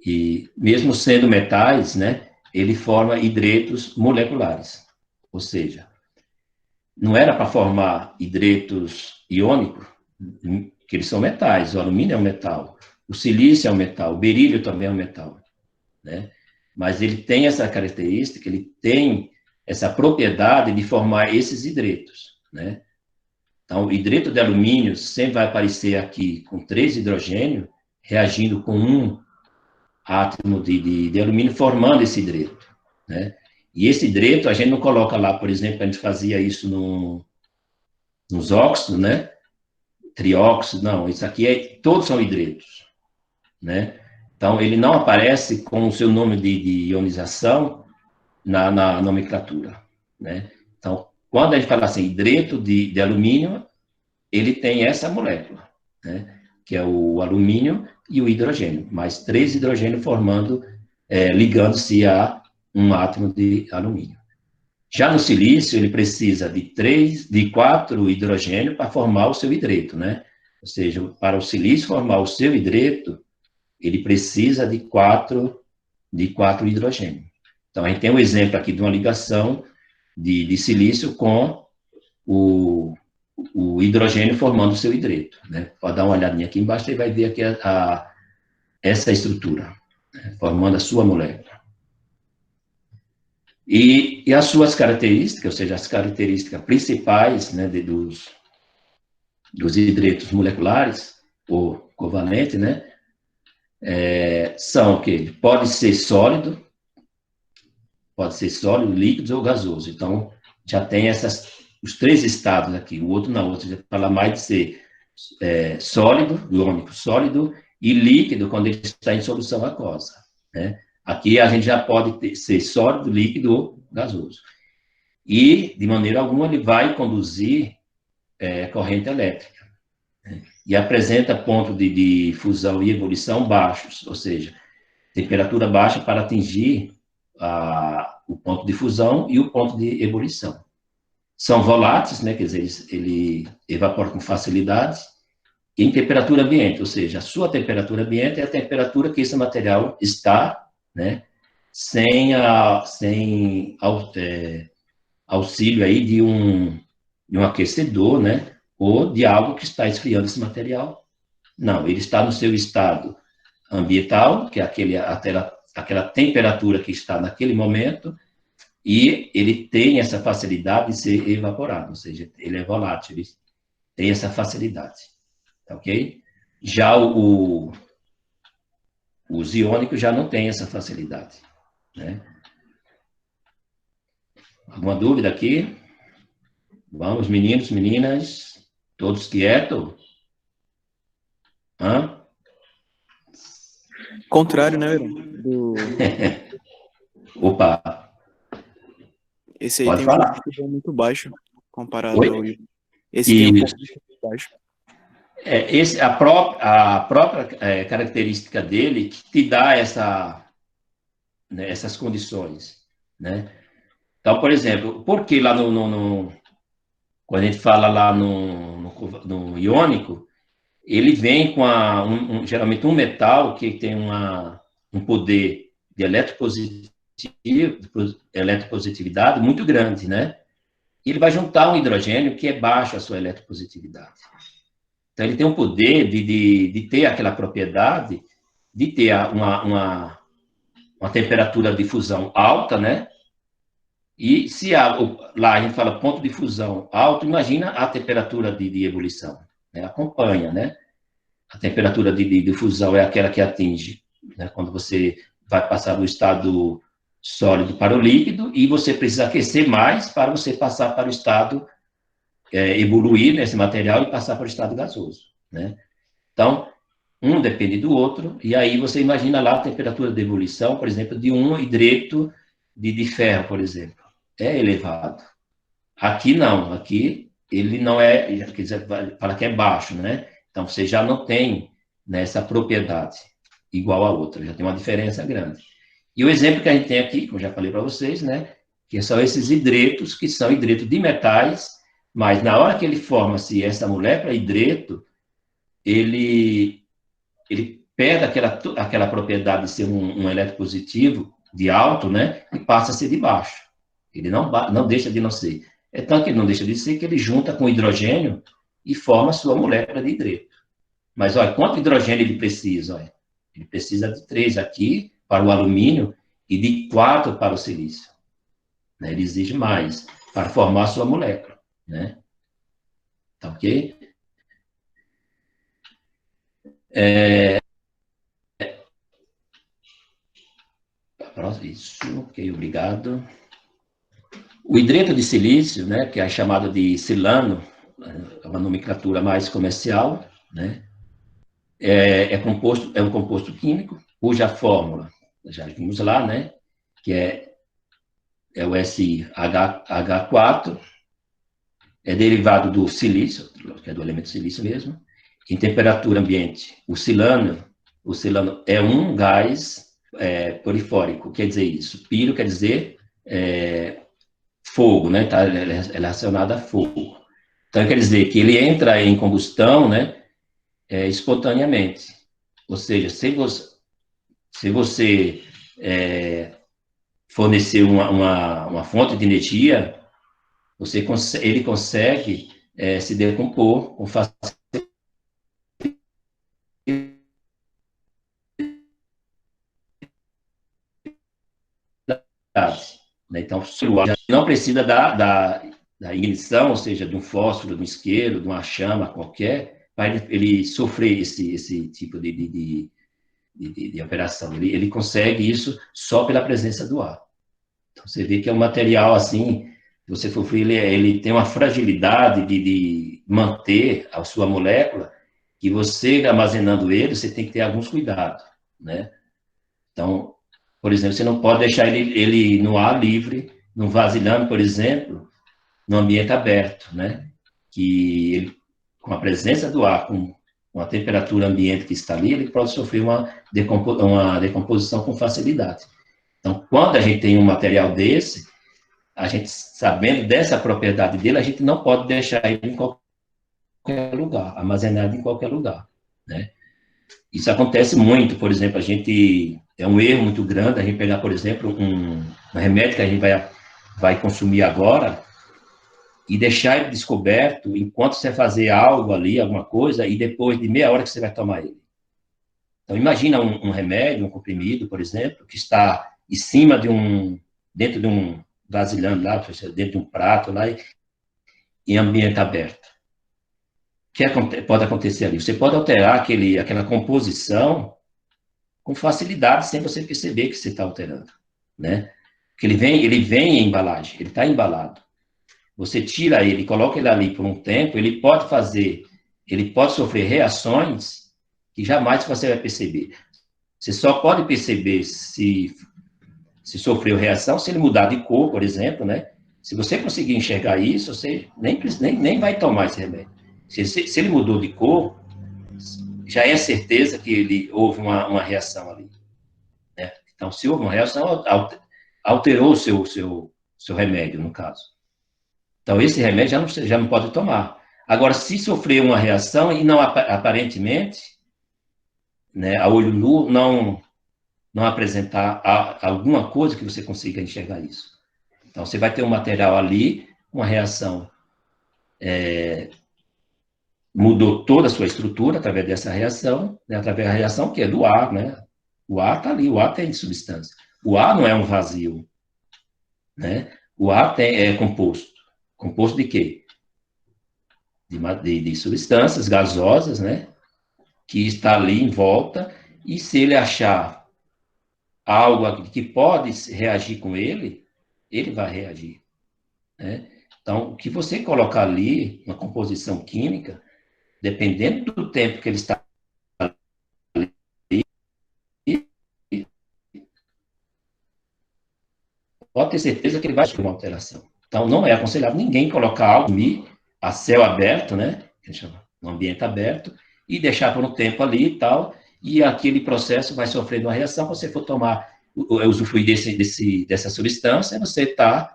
e mesmo sendo metais, né, ele forma hidretos moleculares, ou seja, não era para formar hidretos iônicos, que eles são metais, o alumínio é um metal, o silício é um metal, o berílio também é um metal, né? Mas ele tem essa característica, ele tem essa propriedade de formar esses hidretos, né? Então, o hidreto de alumínio sempre vai aparecer aqui com 3 hidrogênios, reagindo com um átomo de alumínio, formando esse hidreto, né? E esse hidreto, a gente não coloca lá, por exemplo, a gente fazia isso nos óxidos, né? Trióxido, não, isso aqui todos são hidretos, né? Então, ele não aparece com o seu nome de ionização na nomenclatura, né? Então, quando a gente fala assim, hidreto de alumínio, ele tem essa molécula, né? Que é o alumínio e o hidrogênio, mais 3 hidrogênios formando, ligando-se a um átomo de alumínio. Já no silício, ele precisa de 4 hidrogênios para formar o seu hidreto, né? Ou seja, para o silício formar o seu hidreto, ele precisa de quatro hidrogênios. Então, a gente tem um exemplo aqui de uma ligação de silício com o hidrogênio formando o seu hidreto, né? Pode dar uma olhadinha aqui embaixo e vai ver aqui essa estrutura, né? Formando a sua molécula. E as suas características, ou seja, as características principais, né, dos hidretos moleculares, ou covalente, né, são que ele pode ser sólido, líquido ou gasoso. Então, já tem os 3 estados aqui, o outro não, o outro já fala mais de ser sólido, iônico sólido, e líquido quando ele está em solução aquosa, né? Aqui a gente já pode ser sólido, líquido ou gasoso. E, de maneira alguma, ele vai conduzir corrente elétrica, né? E apresenta ponto de fusão e ebulição baixos, ou seja, temperatura baixa para atingir o ponto de fusão e o ponto de ebulição. São voláteis, né, quer dizer, ele evapora com facilidade, em temperatura ambiente, ou seja, a sua temperatura ambiente é a temperatura que esse material está, né, sem auxílio aí de um aquecedor, né, ou de algo que está esfriando esse material. Não, ele está no seu estado ambiental, que é aquela temperatura que está naquele momento, e ele tem essa facilidade de ser evaporado, ou seja, ele é volátil, ele tem essa facilidade, ok? Já os iônicos já não têm essa facilidade, né? Alguma dúvida aqui? Vamos, meninos, meninas, todos quietos? Hã?
Contrário, né, Verão?
Opa,
Esse aí
pode
tem um ponto
falar.
de fusão muito baixo comparado ao
Oi?
íon. Esse tem um
Isso.
ponto de fusão baixo.
A própria característica dele que te dá essas condições, né? Então, por exemplo, por que lá quando a gente fala lá no iônico, ele vem com geralmente um metal que tem um poder de eletropositividade muito grande, né? E ele vai juntar um hidrogênio que é baixo a sua eletropositividade. Então, ele tem um poder de ter aquela propriedade de ter uma temperatura de fusão alta, né? E se lá a gente fala ponto de fusão alto, imagina a temperatura de ebulição, né? Acompanha, né? A temperatura de fusão é aquela que atinge, né? Quando você vai passar do estado sólido para o líquido, e você precisa aquecer mais para você passar para o estado, evoluir nesse material e passar para o estado gasoso, né? Então, um depende do outro, e aí você imagina lá a temperatura de ebulição, por exemplo, de um hidreto de ferro, por exemplo. É elevado. Aqui não, aqui ele não é, quer dizer, fala que é baixo, né? Então você já não tem, né, essa propriedade igual a outra, já tem uma diferença grande. E o exemplo que a gente tem aqui, como eu já falei para vocês, né, que são esses hidretos, que são hidretos de metais, mas na hora que ele forma-se essa molécula hidreto, ele, ele perde aquela propriedade de ser um eletropositivo de alto, né, e passa a ser de baixo. Ele não deixa de não ser. É tanto que ele não deixa de ser que ele junta com hidrogênio e forma a sua molécula de hidreto. Mas, olha, quanto hidrogênio ele precisa? Olha? Ele precisa de 3 aqui para o alumínio e de 4 para o silício. Né? Ele exige mais para formar a sua molécula. Né? Tá ok? Isso, ok, obrigado. O hidreto de silício, né, que é chamado de silano, é uma nomenclatura mais comercial, né, é um composto químico, cuja fórmula, já vimos lá, né, que é o SiH4, é derivado do silício, que é do elemento silício mesmo, em temperatura ambiente. O silano é um gás polifórico, quer dizer isso. Piro quer dizer fogo, né, tá relacionado a fogo. Então, quer dizer que ele entra em combustão, né, espontaneamente. Ou seja, se você fornecer uma fonte de energia, ele consegue se decompor com facilidade. Né? Então, não precisa da ignição, ou seja, de um fósforo, de um isqueiro, de uma chama qualquer, para ele sofrer esse tipo de operação. Ele consegue isso só pela presença do ar. Então, você vê que é um material assim, se você for ver, ele tem uma fragilidade de manter a sua molécula, que você armazenando ele, você tem que ter alguns cuidados, né? Então, por exemplo, você não pode deixar ele no ar livre, num vasilhame, por exemplo, no ambiente aberto, né? Que ele, com a presença do ar, com a temperatura ambiente que está ali, ele pode sofrer uma decomposição com facilidade. Então, quando a gente tem um material desse, a gente, sabendo dessa propriedade dele, a gente não pode deixar ele em qualquer lugar, armazenado em qualquer lugar, né? Isso acontece muito, por exemplo, é um erro muito grande a gente pegar, por exemplo, um remédio que a gente vai consumir agora e deixar ele descoberto enquanto você fazer algo ali, alguma coisa, e depois de meia hora que você vai tomar ele. Então, imagina um remédio, um comprimido, por exemplo, que está em cima dentro de um vasilhame lá, dentro de um prato lá, em ambiente aberto. O que pode acontecer ali? Você pode alterar aquela composição com facilidade, sem você perceber que você está alterando, né? Porque ele vem em embalagem, ele está embalado. Você tira ele, coloca ele ali por um tempo, ele pode sofrer reações que jamais você vai perceber. Você só pode perceber se sofreu reação se ele mudar de cor, por exemplo, né? Se você conseguir enxergar isso, você nem vai tomar esse remédio. Se ele mudou de cor, já é certeza que houve uma reação ali. Né? Então, se houve uma reação, alterou o seu remédio, no caso. Então, esse remédio já não pode tomar. Agora, se sofrer uma reação e não aparentemente, né, a olho nu, não apresentar alguma coisa que você consiga enxergar isso. Então, você vai ter um material ali, uma reação, mudou toda a sua estrutura através dessa reação, né, através da reação que é do ar, né? O ar está ali, o ar tem substância. O ar não é um vazio, né? O ar é composto. Composto de quê? De substâncias gasosas, né? Que está ali em volta, e se ele achar algo que pode reagir com ele, ele vai reagir, né? Então, o que você colocar ali, uma composição química, dependendo do tempo que ele está ali, pode ter certeza que ele vai sofrer uma alteração. Então, não é aconselhável ninguém colocar algo a céu aberto, né? Que a gente chama, no ambiente aberto, e deixar por um tempo ali e tal, e aquele processo vai sofrendo uma reação. Quando você for tomar, usufruir dessa substância, você está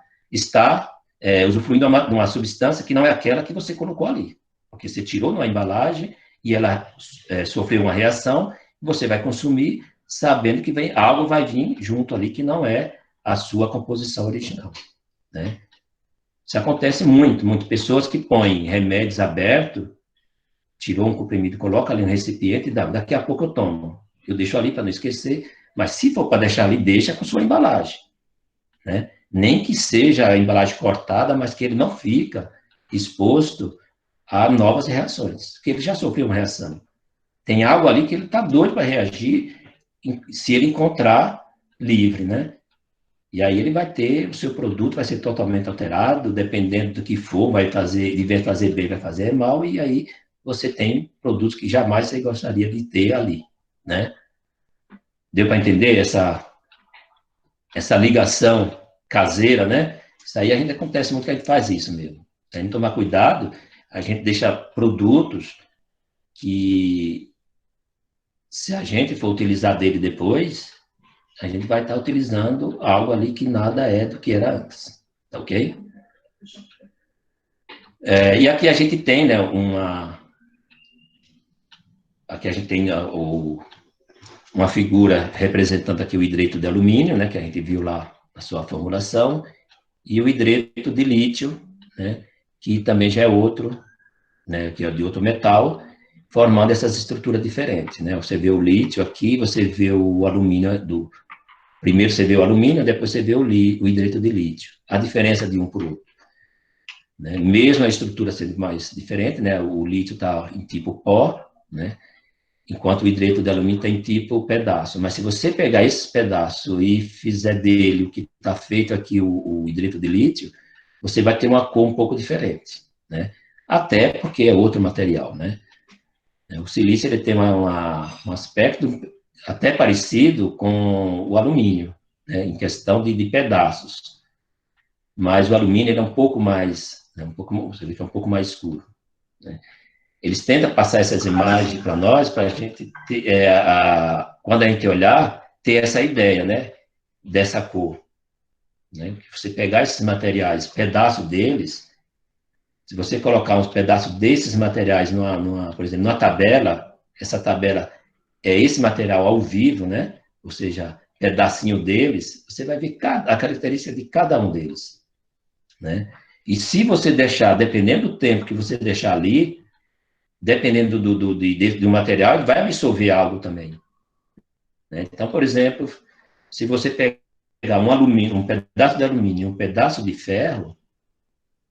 usufruindo de uma substância que não é aquela que você colocou ali. Porque você tirou numa embalagem e ela sofreu uma reação, você vai consumir sabendo que algo vai vir junto ali que não é a sua composição original, né? Isso acontece muito pessoas que põem remédios abertos, tirou um comprimido, coloca ali um recipiente e daqui a pouco eu tomo. Eu deixo ali para não esquecer, mas se for para deixar ali, deixa com sua embalagem, né? Nem que seja a embalagem cortada, mas que ele não fica exposto a novas reações, porque ele já sofreu uma reação. Tem algo ali que ele está doido para reagir se ele encontrar livre, né? E aí ele vai ter, o seu produto vai ser totalmente alterado, dependendo do que for, vai fazer, de vez fazer bem, vai fazer mal, e aí você tem produtos que jamais você gostaria de ter ali, né? Deu para entender essa ligação caseira, né? Isso aí a gente acontece muito que a gente faz isso mesmo. Se a gente tomar cuidado, a gente deixa produtos que, se a gente for utilizar dele depois, a gente vai estar utilizando algo ali que nada é do que era antes, tá ok? E aqui a gente tem, né, aqui a gente tem uma figura representando aqui o hidreto de alumínio, né, que a gente viu lá na sua formulação, e o hidreto de lítio, né, que também já é outro, né, que é de outro metal, formando essas estruturas diferentes, né? Você vê o lítio aqui, você vê o alumínio primeiro você vê o alumínio, depois você vê o hidreto de lítio. A diferença de um para o outro, né? Mesmo a estrutura sendo mais diferente, né? O lítio está em tipo pó, né? Enquanto o hidreto de alumínio está em tipo pedaço. Mas se você pegar esse pedaço e fizer dele o que está feito aqui, o hidreto de lítio, você vai ter uma cor um pouco diferente, né? Até porque é outro material, né? O silício ele tem um aspecto até parecido com o alumínio, né? Em questão de pedaços. Mas o alumínio ele é um pouco mais, né? Você vê que é um pouco mais escuro, né? Eles tentam passar essas imagens para nós, para a gente, quando a gente olhar, ter essa ideia, né, dessa cor. Né? Você pegar esses materiais, pedaço deles, se você colocar uns pedaços desses materiais, por exemplo, numa tabela, essa tabela é esse material ao vivo, né, ou seja, pedacinho deles, você vai ver a característica de cada um deles. Né? E se você deixar, dependendo do tempo que você deixar ali, dependendo do material, ele vai absorver algo também. Né? Então, por exemplo, se você pegar um alumínio, um pedaço de alumínio, um pedaço de ferro,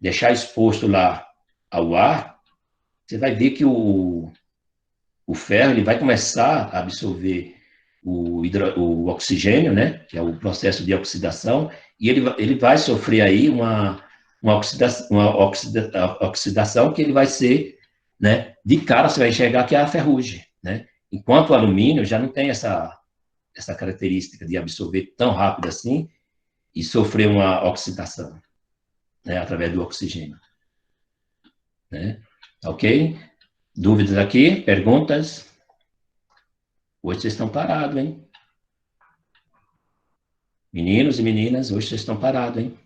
deixar exposto lá ao ar, você vai ver que o ferro ele vai começar a absorver o oxigênio, né, que é o processo de oxidação, e ele vai sofrer aí uma oxidação que ele vai ser, né, de cara você vai enxergar que é a ferrugem, né? Enquanto o alumínio já não tem essa característica de absorver tão rápido assim e sofrer uma oxidação, né, através do oxigênio, né? Ok? Dúvidas aqui? Perguntas? Hoje vocês estão parados, hein? Meninos e meninas, hoje vocês estão parados, hein?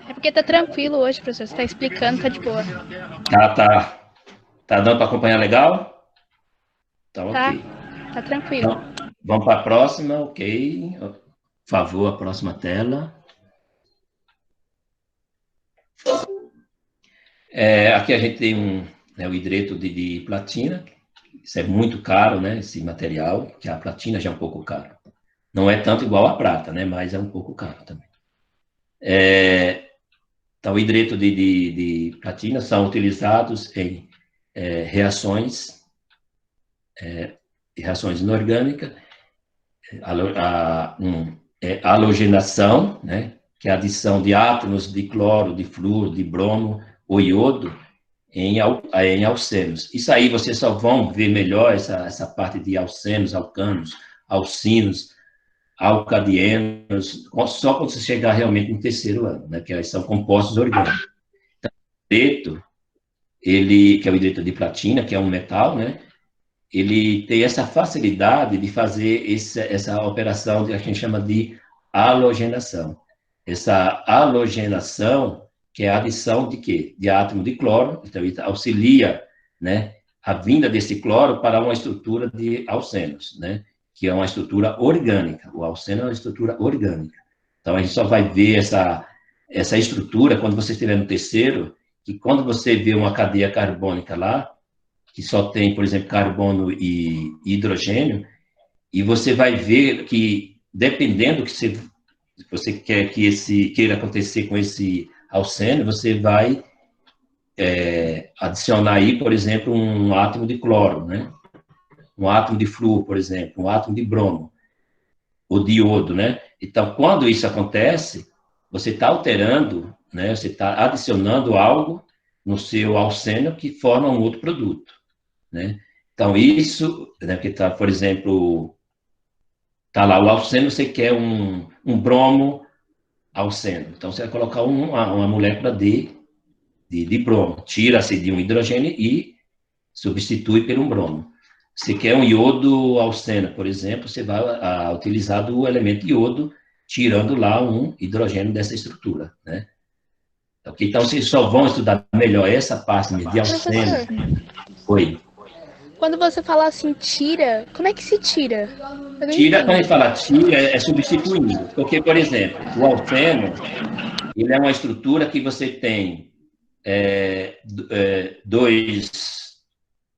É porque tá tranquilo hoje, professor. Você tá explicando, tá de boa.
Tá dando para acompanhar legal? Tá
Tá,
ok.
tá tranquilo.
Então, vamos para a próxima, ok? Por favor, a próxima tela. Aqui a gente tem o hidreto de platina. Isso é muito caro, né? Esse material, que a platina já é um pouco caro. Não é tanto igual a prata, né? Mas é um pouco caro também. Então, o hidreto de platina são utilizados em reações inorgânicas, halogenação, né, que é a adição de átomos de cloro, de flúor, de bromo ou iodo em alcenos. Isso aí vocês só vão ver melhor essa parte de alcenos, alcanos, alcinos, alcadienos, só quando você chegar realmente no terceiro ano, né, que aí são compostos orgânicos. Então, o hidreto, que é o hidreto de platina, que é um metal, né, ele tem essa facilidade de fazer essa operação que a gente chama de halogenação. Essa halogenação, que é a adição de quê? De átomo de cloro, então ele auxilia, né, a vinda desse cloro para uma estrutura de alcenos, né, que é uma estrutura orgânica. O alceno é uma estrutura orgânica. Então a gente só vai ver essa estrutura quando você estiver no terceiro, que quando você vê uma cadeia carbônica lá, que só tem, por exemplo, carbono e hidrogênio, e você vai ver que, dependendo do que você quer que queira acontecer com esse alceno, você vai adicionar aí, por exemplo, um átomo de cloro, né? Um átomo de flúor, por exemplo, um átomo de bromo, ou de iodo, né? Então, quando isso acontece, você está alterando, né? Você está adicionando algo no seu alceno que forma um outro produto, né? Então, isso, né, que tá, por exemplo, tá lá o alceno, você quer um bromo alceno. Então, você vai colocar uma molécula de bromo. Tira-se de um hidrogênio e substitui por um bromo. Você quer um iodo alceno, por exemplo, você vai utilizar do elemento iodo, tirando lá um hidrogênio dessa estrutura, né? Okay? Então, vocês só vão estudar melhor essa parte de alceno. Oi.
Quando você fala assim, tira, como é que se tira?
Tira, quando a gente fala tira, é substituindo. Porque, por exemplo, o alceno, ele é uma estrutura que você tem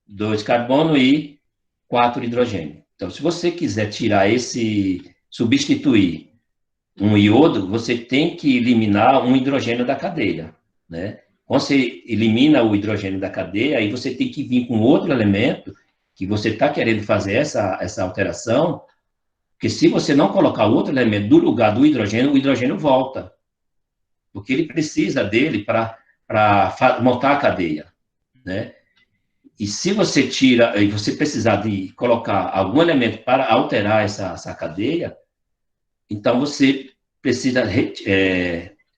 dois carbono e 4 hidrogênio. Então, se você quiser tirar substituir um iodo, você tem que eliminar um hidrogênio da cadeia, né? Quando você elimina o hidrogênio da cadeia, aí você tem que vir com outro elemento que você está querendo fazer essa alteração, porque se você não colocar outro elemento do lugar do hidrogênio, o hidrogênio volta, porque ele precisa dele para montar a cadeia, né? E se você tira, e você precisar de colocar algum elemento para alterar essa cadeia, então você precisa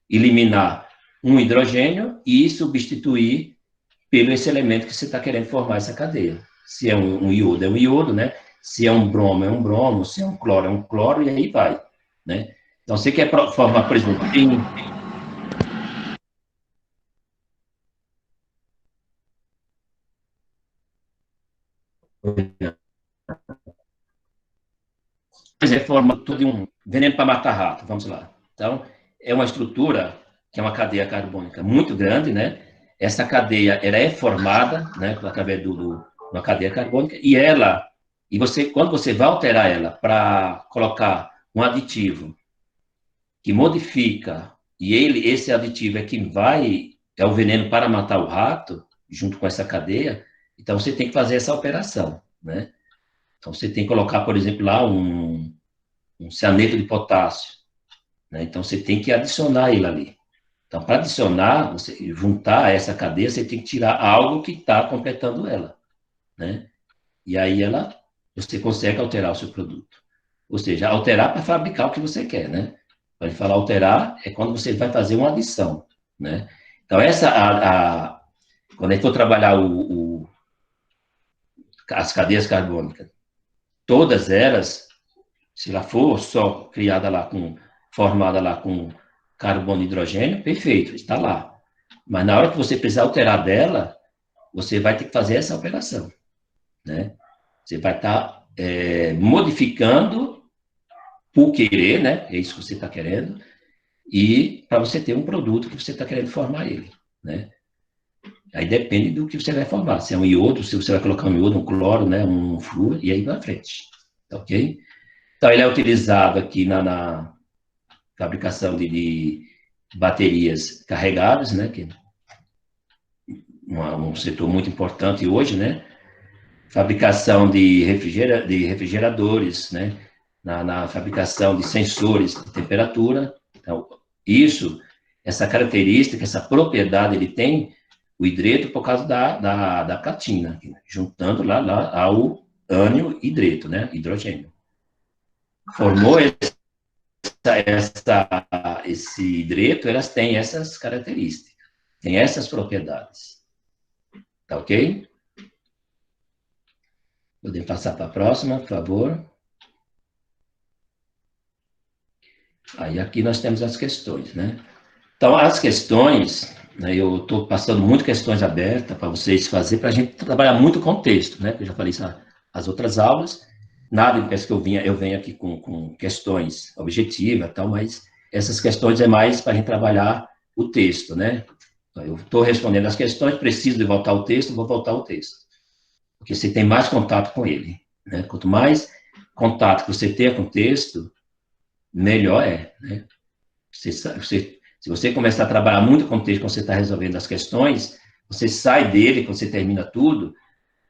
eliminar um hidrogênio e substituir pelo esse elemento que você está querendo formar essa cadeia. Se é um iodo, é um iodo, né? Se é um bromo, é um bromo. Se é um cloro, é um cloro, e aí vai, né? Então, você quer formar, por exemplo, forma de um veneno para matar rato, vamos lá. Então, é uma estrutura que é uma cadeia carbônica muito grande, né? Essa cadeia, ela é formada, né, através de uma cadeia carbônica, e você, quando você vai alterar ela para colocar um aditivo que modifica, e esse aditivo é o veneno para matar o rato, junto com essa cadeia, então você tem que fazer essa operação, né? Então você tem que colocar, por exemplo, lá um cianeto de potássio, né? Então você tem que adicionar ele ali. Então, para adicionar, você juntar essa cadeia, você tem que tirar algo que está completando ela, né? E aí você consegue alterar o seu produto. Ou seja, alterar para fabricar o que você quer, né? Quando a gente fala alterar, é quando você vai fazer uma adição, né? Então, quando a gente for trabalhar as cadeias carbônicas, todas elas, se ela for só formada lá com carbono e hidrogênio, perfeito, está lá. Mas na hora que você precisar alterar dela, você vai ter que fazer essa operação, né? Você vai estar modificando por querer, né? É isso que você está querendo, e para você ter um produto que você está querendo formar ele, né? Aí depende do que você vai formar. Se é um iodo, se você vai colocar um iodo, um cloro, né? Um flúor, e aí vai à frente, ok? Então, ele é utilizado aqui na fabricação de baterias carregadas, né, que um setor muito importante hoje, né, fabricação de refrigeradores, né, na fabricação de sensores de temperatura. Então, essa característica, essa propriedade, ele tem o hidreto por causa da platina, juntando lá ao ânion hidreto, né, hidrogênio. Formou esse hidreto, elas têm essas características, têm essas propriedades. Tá ok? Podemos passar para a próxima, por favor. Aí aqui nós temos as questões, né? Então, as questões, né, eu estou passando muito questões abertas para vocês fazer, para a gente trabalhar muito o contexto, né? Eu já falei isso nas outras aulas. Nada impede que eu venha aqui com questões objetivas e tal, mas essas questões é mais para a gente trabalhar o texto, né? Eu estou respondendo as questões, preciso de voltar ao texto, vou voltar ao texto. Porque você tem mais contato com ele, né? Quanto mais contato que você tenha com o texto, melhor é, né? Se você começar a trabalhar muito com o texto quando você está resolvendo as questões, você sai dele, quando você termina tudo,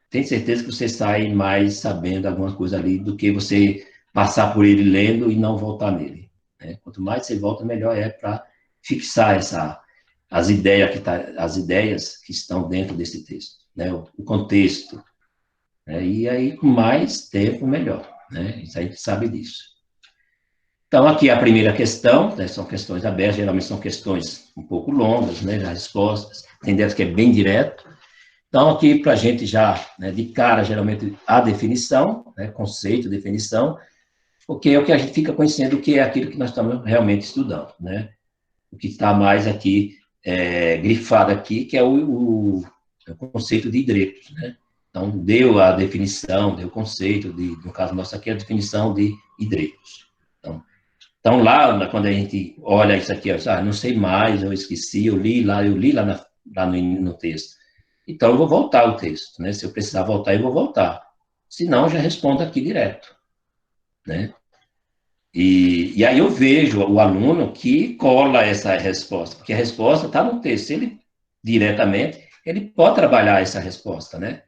tem certeza que você sai mais sabendo alguma coisa ali do que você passar por ele lendo e não voltar nele, né? Quanto mais você volta, melhor é para fixar as ideias que estão dentro desse texto, né? O contexto, né? E aí, com mais tempo, melhor, né? Isso a gente sabe disso. Então, aqui a primeira questão, né, são questões abertas, geralmente são questões um pouco longas, né, as respostas, tem delas que é bem direto. Então, aqui, para a gente já, né, de cara, geralmente, a definição, né, conceito, definição, porque é o que a gente fica conhecendo, o que é aquilo que nós estamos realmente estudando, né? O que está mais aqui, grifado aqui, que é o conceito de hidretos, né? Então, deu a definição, deu o conceito, no caso nosso aqui, a definição de hidretos. Então, lá, quando a gente olha isso aqui, não sei mais, eu esqueci, eu li lá no texto. Então, eu vou voltar ao texto, né? Se eu precisar voltar, eu vou voltar. Se não, eu já respondo aqui direto, né? E aí eu vejo o aluno que cola essa resposta, porque a resposta está no texto. Ele, diretamente, ele pode trabalhar essa resposta, né?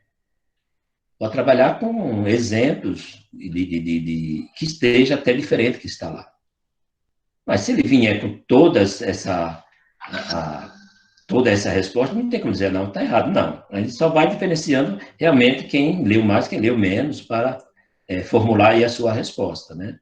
Pode trabalhar com exemplos que esteja até diferente que está lá. Mas se ele vier com toda essa resposta, não tem como dizer, não, está errado, não. A gente só vai diferenciando realmente quem leu mais, quem leu menos, para formular aí a sua resposta, né?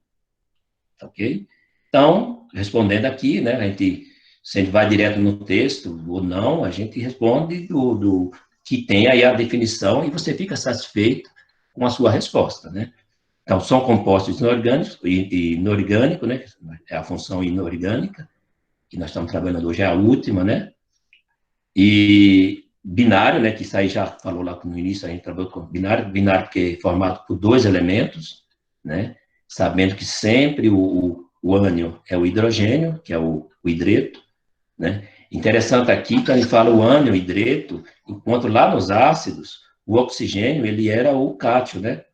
Ok? Então, respondendo aqui, né, se a gente vai direto no texto ou não, a gente responde do que tem aí a definição e você fica satisfeito com a sua resposta, né? Então, são compostos inorgânicos e inorgânico, né? É a função inorgânica, que nós estamos trabalhando hoje, é a última, né? E binário, né? Que isso aí já falou lá no início, a gente trabalhou com binário porque é formado por dois elementos, né? Sabendo que sempre o ânion é o hidrogênio, que é o hidreto, né? Interessante aqui que ele fala o ânion, hidreto, enquanto lá nos ácidos, o oxigênio, ele era o cátio, né?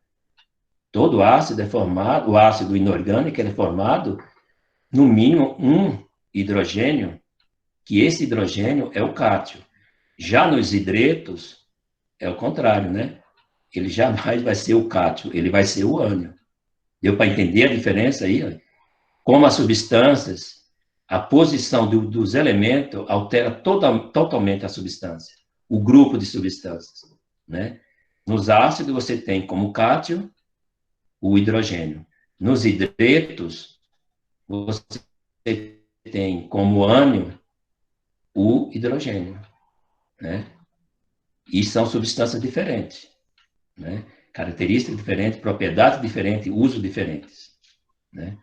Todo ácido é formado, o ácido inorgânico é formado, no mínimo, um hidrogênio, que esse hidrogênio é o cátio. Já nos hidretos, é o contrário, né? Ele jamais vai ser o cátio, ele vai ser o ânion. Deu para entender a diferença aí? Como as substâncias, a posição dos elementos altera totalmente a substância, o grupo de substâncias, né? Nos ácidos, você tem como cátio o hidrogênio. Nos hidretos, você tem como ânion o hidrogênio, né? E são substâncias diferentes, né? Características diferentes, propriedades diferentes, usos diferentes, né?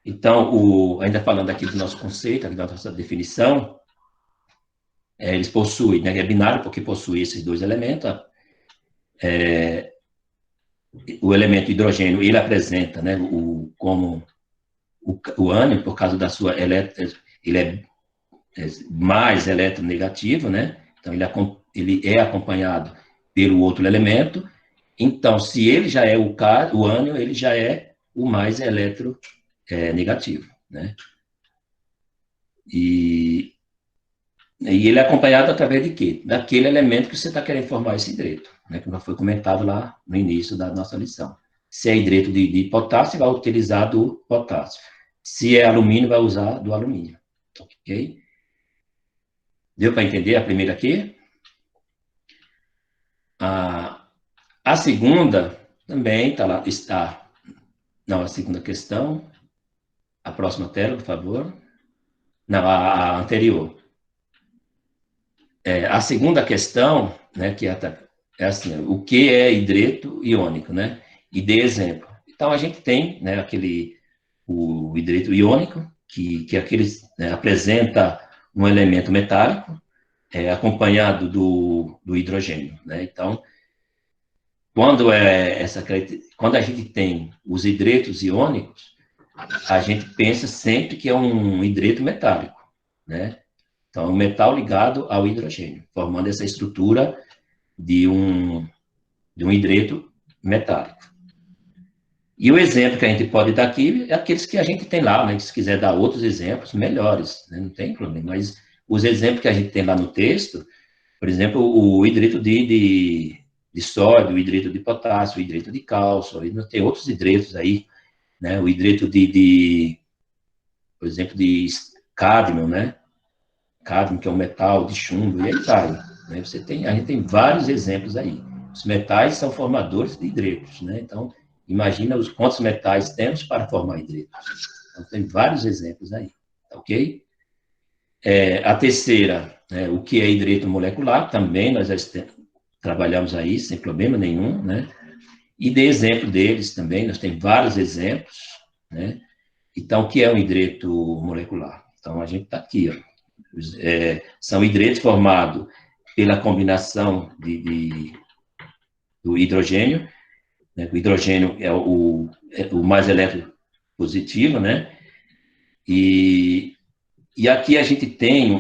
Então, ainda falando aqui do nosso conceito, da nossa definição, eles possuem, né? É binário porque possui esses dois elementos. O elemento hidrogênio, ele apresenta, né, como o ânion, por causa da sua ele é mais eletronegativo, né? Então, ele é acompanhado pelo outro elemento. Então, se ele já é o ânion, ele já é o mais eletronegativo, né? E ele é acompanhado através de quê? Daquele elemento que você está querendo formar esse hidreto, né, que foi comentado lá no início da nossa lição. Se é hidreto de potássio, vai utilizar do potássio. Se é alumínio, vai usar do alumínio. Ok? Deu para entender a primeira aqui? A segunda também está lá, está. Não, a segunda questão. A próxima tela, por favor. Não, a anterior. A segunda questão, né, que é assim, o que é hidreto iônico, né? E dê exemplo. Então, a gente tem, né, o hidreto iônico, que aquele, né, apresenta um elemento metálico, acompanhado do hidrogênio, né? Então, quando a gente tem os hidretos iônicos, a gente pensa sempre que é um hidreto metálico, né? Então, é um metal ligado ao hidrogênio, formando essa estrutura de um hidreto metálico. E o exemplo que a gente pode dar aqui é aqueles que a gente tem lá, né? Se quiser dar outros exemplos, melhores, né? Não tem problema. Mas os exemplos que a gente tem lá no texto, por exemplo, o hidreto de sódio, o hidreto de potássio, o hidreto de cálcio, tem outros hidretos aí, né? O hidreto por exemplo, de cádmio, né? Cádmio, que é um metal, de chumbo, e aí vai. Né? A gente tem vários exemplos aí. Os metais são formadores de hidretos, né? Então, imagina quantos metais temos para formar hidretos. Então, tem vários exemplos aí, ok? A terceira, né, o que é hidreto molecular, também nós já trabalhamos aí, sem problema nenhum, né? E de exemplo deles também, nós temos vários exemplos, né? Então, o que é um hidreto molecular? Então, a gente está aqui, ó. São hidretos formados pela combinação do hidrogênio, né? O hidrogênio é o mais eletropositivo, né? E aqui a gente tem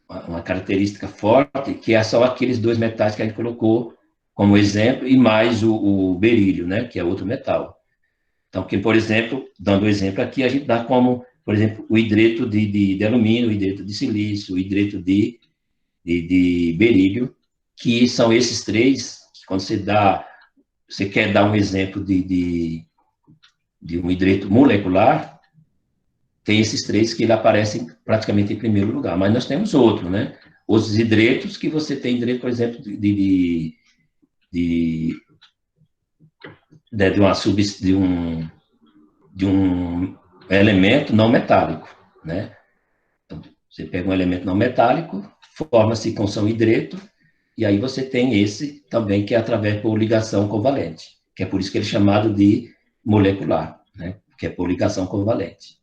uma característica forte, que são aqueles dois metais que a gente colocou como exemplo, e mais o berílio, né? Que é outro metal. Então, que, por exemplo, dando o exemplo aqui, a gente dá como, por exemplo, o hidreto de alumínio, o hidreto de silício, o hidreto de berílio, que são esses três, que quando você quer dar um exemplo de um hidreto molecular, tem esses três que ele aparecem praticamente em primeiro lugar, mas nós temos outro, né? Os hidretos que você tem hidreto, por exemplo, de um elemento não metálico, né? Então, você pega um elemento não metálico, forma-se com São hidreto, e aí você tem esse também que é através por ligação covalente, que é por isso que ele é chamado de molecular, né? Que é por ligação covalente.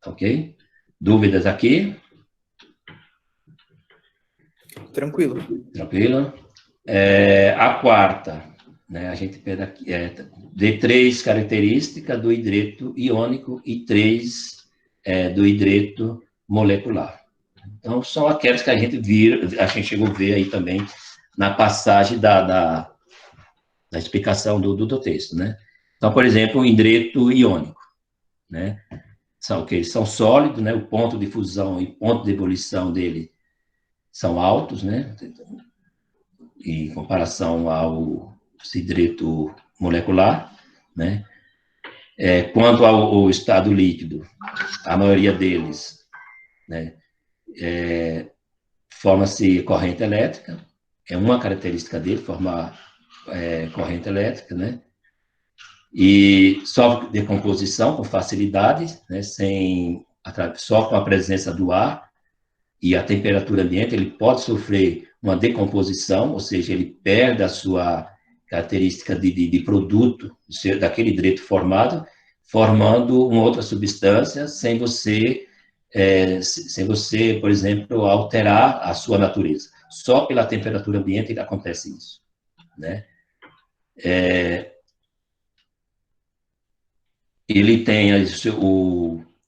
Ok? Dúvidas aqui?
Tranquilo.
Tranquilo? A quarta, né, a gente pega aqui, de 3 características do hidreto iônico e 3 do hidreto molecular. Então, são aquelas que a gente chegou a ver aí também na passagem da explicação do texto, né? Então, por exemplo, o hidreto iônico, né? São sólidos, né? O ponto de fusão e ponto de ebulição dele são altos, né? Em comparação ao hidreto molecular, né? Quanto ao estado líquido, a maioria deles, né, forma-se corrente elétrica, é uma característica dele, formar corrente elétrica, né? E sofre decomposição com facilidade, né? Só com a presença do ar e a temperatura ambiente, ele pode sofrer uma decomposição, ou seja, ele perde a sua característica de produto daquele hidreto formado, formando uma outra substância sem você, por exemplo, alterar a sua natureza. Só pela temperatura ambiente que acontece isso, né? Ele tem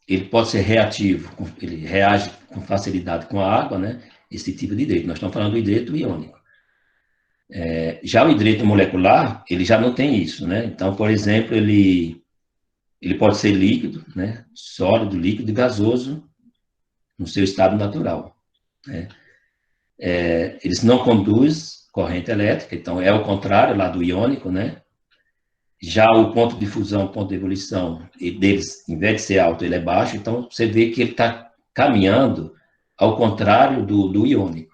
ele pode ser reativo, ele reage com facilidade com a água, né? Esse tipo de hidreto. Nós estamos falando do hidreto iônico. Já o hidreto molecular, ele já não tem isso, né? Então, por exemplo, ele pode ser líquido, né? Sólido, líquido e gasoso, no seu estado natural, né? Eles não conduzem corrente elétrica, então é o contrário lá do iônico, né? Já o ponto de fusão, ponto de ebulição deles, em vez de ser alto, ele é baixo, então você vê que ele está caminhando ao contrário do iônico.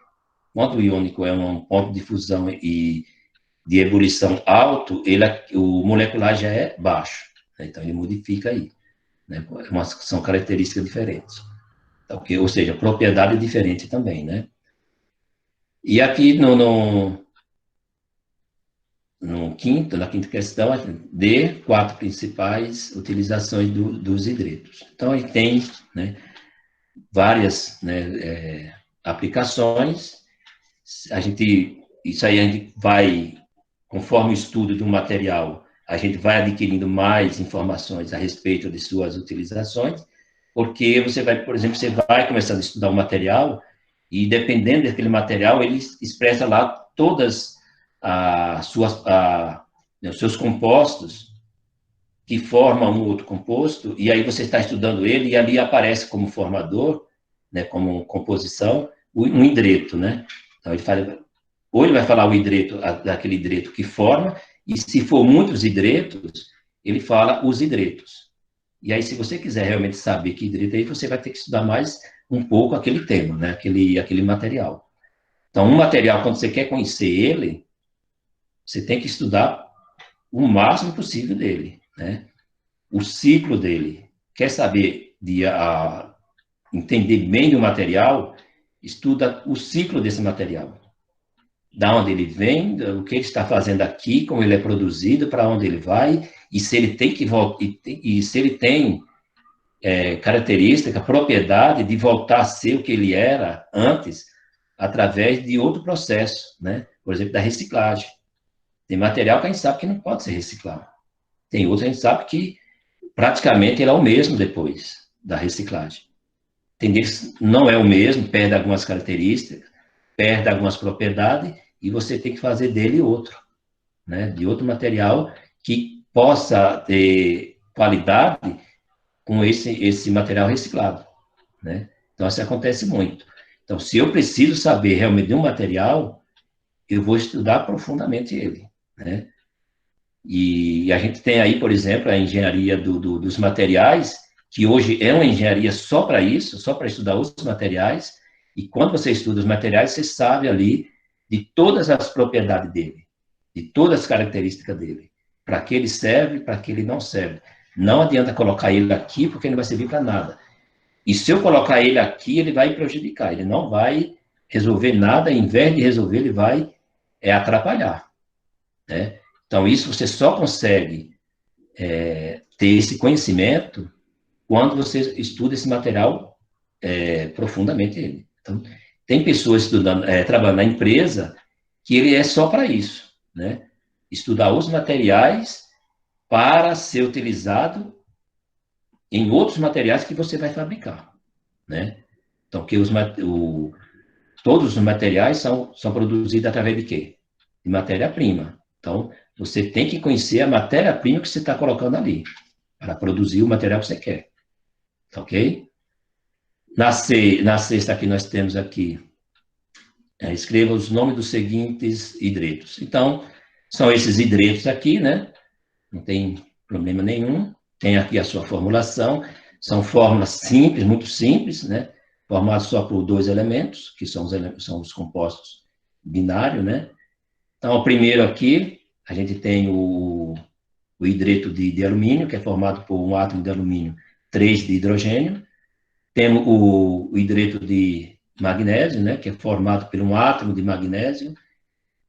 Quando o iônico é um ponto de fusão e de ebulição alto, o molecular já é baixo, né? Então ele modifica aí, né? São características diferentes. Então, ou seja, propriedade diferente também, né? E aqui na quinta questão, de 4 principais utilizações dos hidretos. Então, aí tem, né, várias, né, aplicações. Isso aí a gente vai, conforme o estudo do material, a gente vai adquirindo mais informações a respeito de suas utilizações, porque você vai, por exemplo, você vai começar a estudar o material e, dependendo daquele material, ele expressa lá todas os seus compostos que formam um outro composto, e aí você está estudando ele, e ali aparece como formador, né, como composição, um hidreto, né? Então, ou ele vai falar o hidreto, daquele hidreto que forma, e se for muitos hidretos, ele fala os hidretos. E aí, se você quiser realmente saber que hidreto é, você vai ter que estudar mais um pouco aquele tema, né, aquele material. Então, um material, quando você quer conhecer ele, você tem que estudar o máximo possível dele, né? O ciclo dele. Quer saber entender bem do material, estuda o ciclo desse material. Da onde ele vem, o que ele está fazendo aqui, como ele é produzido, para onde ele vai, e se ele tem que voltar, e se ele tem característica, propriedade de voltar a ser o que ele era antes, através de outro processo, né? Por exemplo, da reciclagem. Tem material que a gente sabe que não pode ser reciclado. Tem outros que a gente sabe que praticamente ele é o mesmo depois da reciclagem. Tem deles que não é o mesmo, perde algumas características, perde algumas propriedades, e você tem que fazer dele outro, né? De outro material que possa ter qualidade com esse material reciclado, né? Então, isso acontece muito. Então, se eu preciso saber realmente de um material, eu vou estudar profundamente ele, né? E a gente tem aí, por exemplo, a engenharia dos materiais, que hoje é uma engenharia só para isso, só para estudar os materiais, e quando você estuda os materiais, você sabe ali de todas as propriedades dele, de todas as características dele, para que ele serve, para que ele não serve. Não adianta colocar ele aqui, porque ele não vai servir para nada. E se eu colocar ele aqui, ele vai prejudicar, ele não vai resolver nada, em vez de resolver, ele vai atrapalhar, né? Então, isso você só consegue ter esse conhecimento quando você estuda esse material profundamente ele. Então, tem pessoas estudando, trabalhando na empresa que ele é só para isso, né? Estudar os materiais para ser utilizado em outros materiais que você vai fabricar, né? Então, todos os materiais são produzidos através de quê? De matéria-prima. Então, você tem que conhecer a matéria-prima que você está colocando ali, para produzir o material que você quer. Ok? Na sexta aqui, nós temos aqui, escreva os nomes dos seguintes hidretos. Então, são esses hidretos aqui, né? Não tem problema nenhum. Tem aqui a sua formulação. São fórmulas simples, muito simples, né? Formadas só por 2 elementos, que são os compostos binários, né? Então, o primeiro aqui, a gente tem o hidreto de alumínio, que é formado por um átomo de alumínio, 3 de hidrogênio. Temos o hidreto de magnésio, né, que é formado por um átomo de magnésio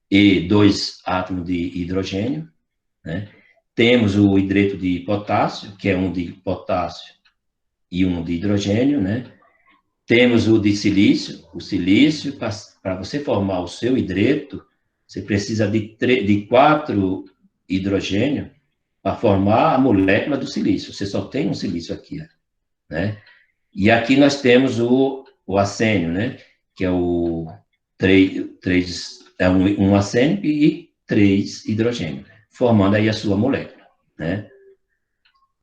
e 2 átomos de hidrogênio, né? Temos o hidreto de potássio, que é um de potássio e um de hidrogênio, né? Temos o de silício. O silício, para você formar o seu hidreto, você precisa de 4 hidrogênios para formar a molécula do silício. Você só tem um silício aqui, né? E aqui nós temos o arsênio, né? Que é o 3 um arsênio e 3 hidrogênios, formando aí a sua molécula, né?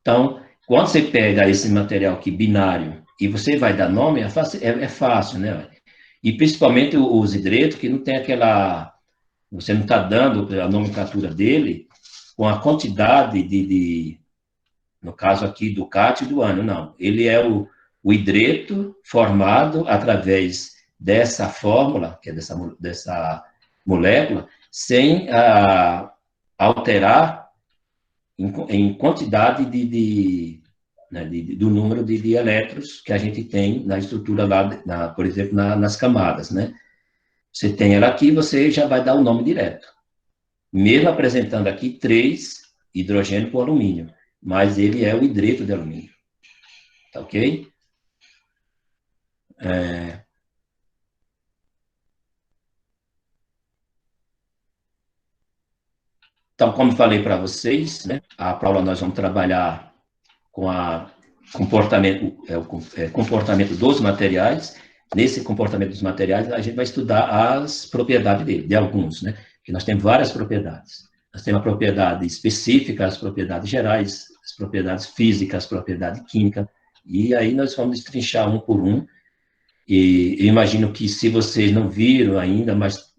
Então, quando você pega esse material aqui binário, e você vai dar nome, é fácil, né? E principalmente os hidretos, que não tem aquela... Você não está dando a nomenclatura dele com a quantidade no caso aqui, do cátio e do ânion, não. Ele é o hidreto formado através dessa fórmula, que é dessa molécula, sem alterar em quantidade né, do número de elétrons que a gente tem na estrutura lá, por exemplo, nas camadas, né? Você tem ela aqui, você já vai dar o nome direto. Mesmo apresentando aqui 3 hidrogênio com alumínio, mas ele é o hidreto de alumínio. Tá ok? Então, como falei para vocês, né, a prova nós vamos trabalhar com comportamento dos materiais. Nesse comportamento dos materiais, a gente vai estudar as propriedades dele, de alguns, né? Que nós temos várias propriedades. Nós temos a propriedade específica, as propriedades gerais, as propriedades físicas, as propriedades químicas, e aí nós vamos destrinchar um por um. E eu imagino que se vocês não viram ainda, mas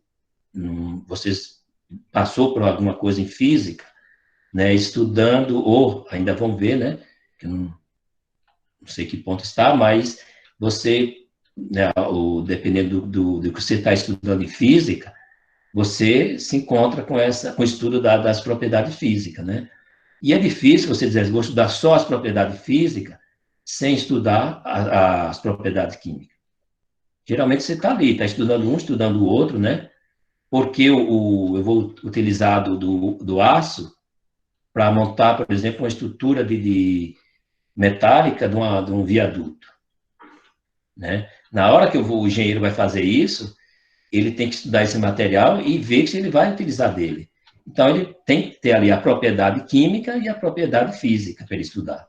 vocês passou por alguma coisa em física, né, estudando, ou ainda vão ver, né, que eu não sei que ponto está, mas você, né, dependendo do que você está estudando em física, você se encontra com o estudo das propriedades físicas, né? E é difícil você dizer, vou estudar só as propriedades físicas, sem estudar as propriedades químicas. Geralmente você está ali, está estudando um, estudando o outro, né? Porque eu vou utilizar do aço para montar, por exemplo, uma estrutura de metálica de um viaduto, né? Na hora que o engenheiro vai fazer isso, ele tem que estudar esse material e ver se ele vai utilizar dele. Então, ele tem que ter ali a propriedade química e a propriedade física para ele estudar,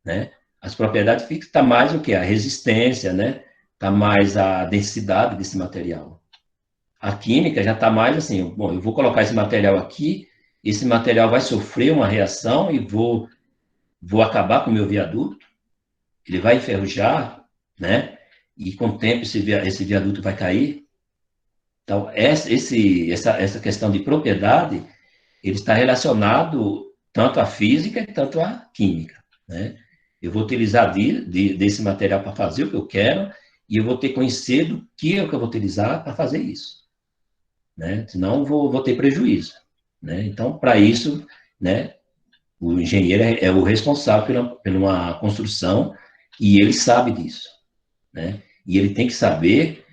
né? As propriedades físicas está mais o que? A resistência, né? Está mais a densidade desse material. A química já está mais assim, bom, eu vou colocar esse material aqui, esse material vai sofrer uma reação e vou acabar com o meu viaduto, ele vai enferrujar, né? E com o tempo esse viaduto vai cair. Então, essa questão de propriedade, ele está relacionado tanto à física quanto à química, né? Eu vou utilizar desse material para fazer o que eu quero e eu vou ter conhecido o que é o que eu vou utilizar para fazer isso, né? Senão vou ter prejuízo, né? Então, para isso, né, o engenheiro é o responsável por uma construção e ele sabe disso, né? E ele tem que saber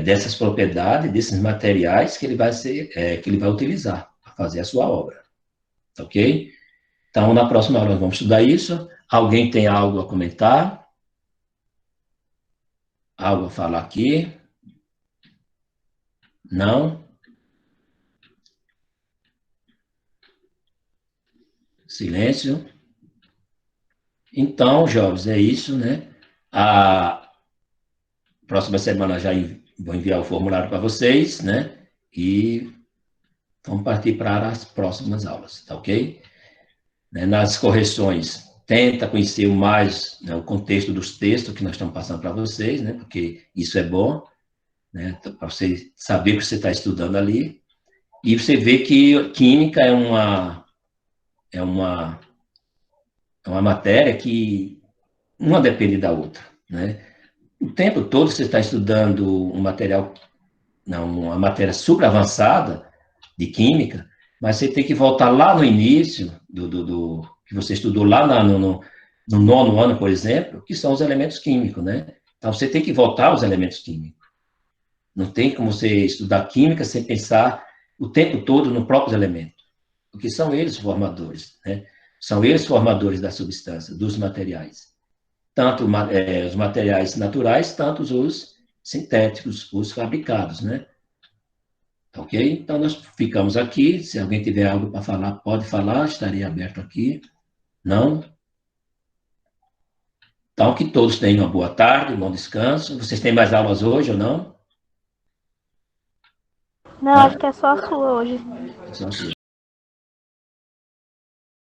dessas propriedades, desses materiais que ele vai utilizar para fazer a sua obra, ok? Então, na próxima aula nós vamos estudar isso. Alguém tem algo a comentar? Algo a falar aqui? Não? Silêncio? Então, jovens, é isso, né? A próxima semana já vou enviar o formulário para vocês, né? E vamos partir para as próximas aulas, tá ok? Nas correções, tenta conhecer mais, né, o contexto dos textos que nós estamos passando para vocês, né? Porque isso é bom, né? Para você saber o que você está estudando ali. E você vê que química é uma matéria que uma depende da outra, né? O tempo todo você está estudando uma matéria super avançada de química, mas você tem que voltar lá no início do que você estudou lá no nono ano, por exemplo, que são os elementos químicos, né? Então, você tem que voltar aos elementos químicos. Não tem como você estudar química sem pensar o tempo todo nos próprios elementos, porque são eles formadores, né? São eles formadores da substância, dos materiais. Tanto os materiais naturais, tanto os sintéticos, os fabricados, né? Ok? Então, nós ficamos aqui. Se alguém tiver algo para falar, pode falar, estarei aberto aqui. Não? Então, que todos tenham uma boa tarde, um bom descanso. Vocês têm mais aulas hoje ou não?
Não, acho que é só a sua hoje.
Só a sua.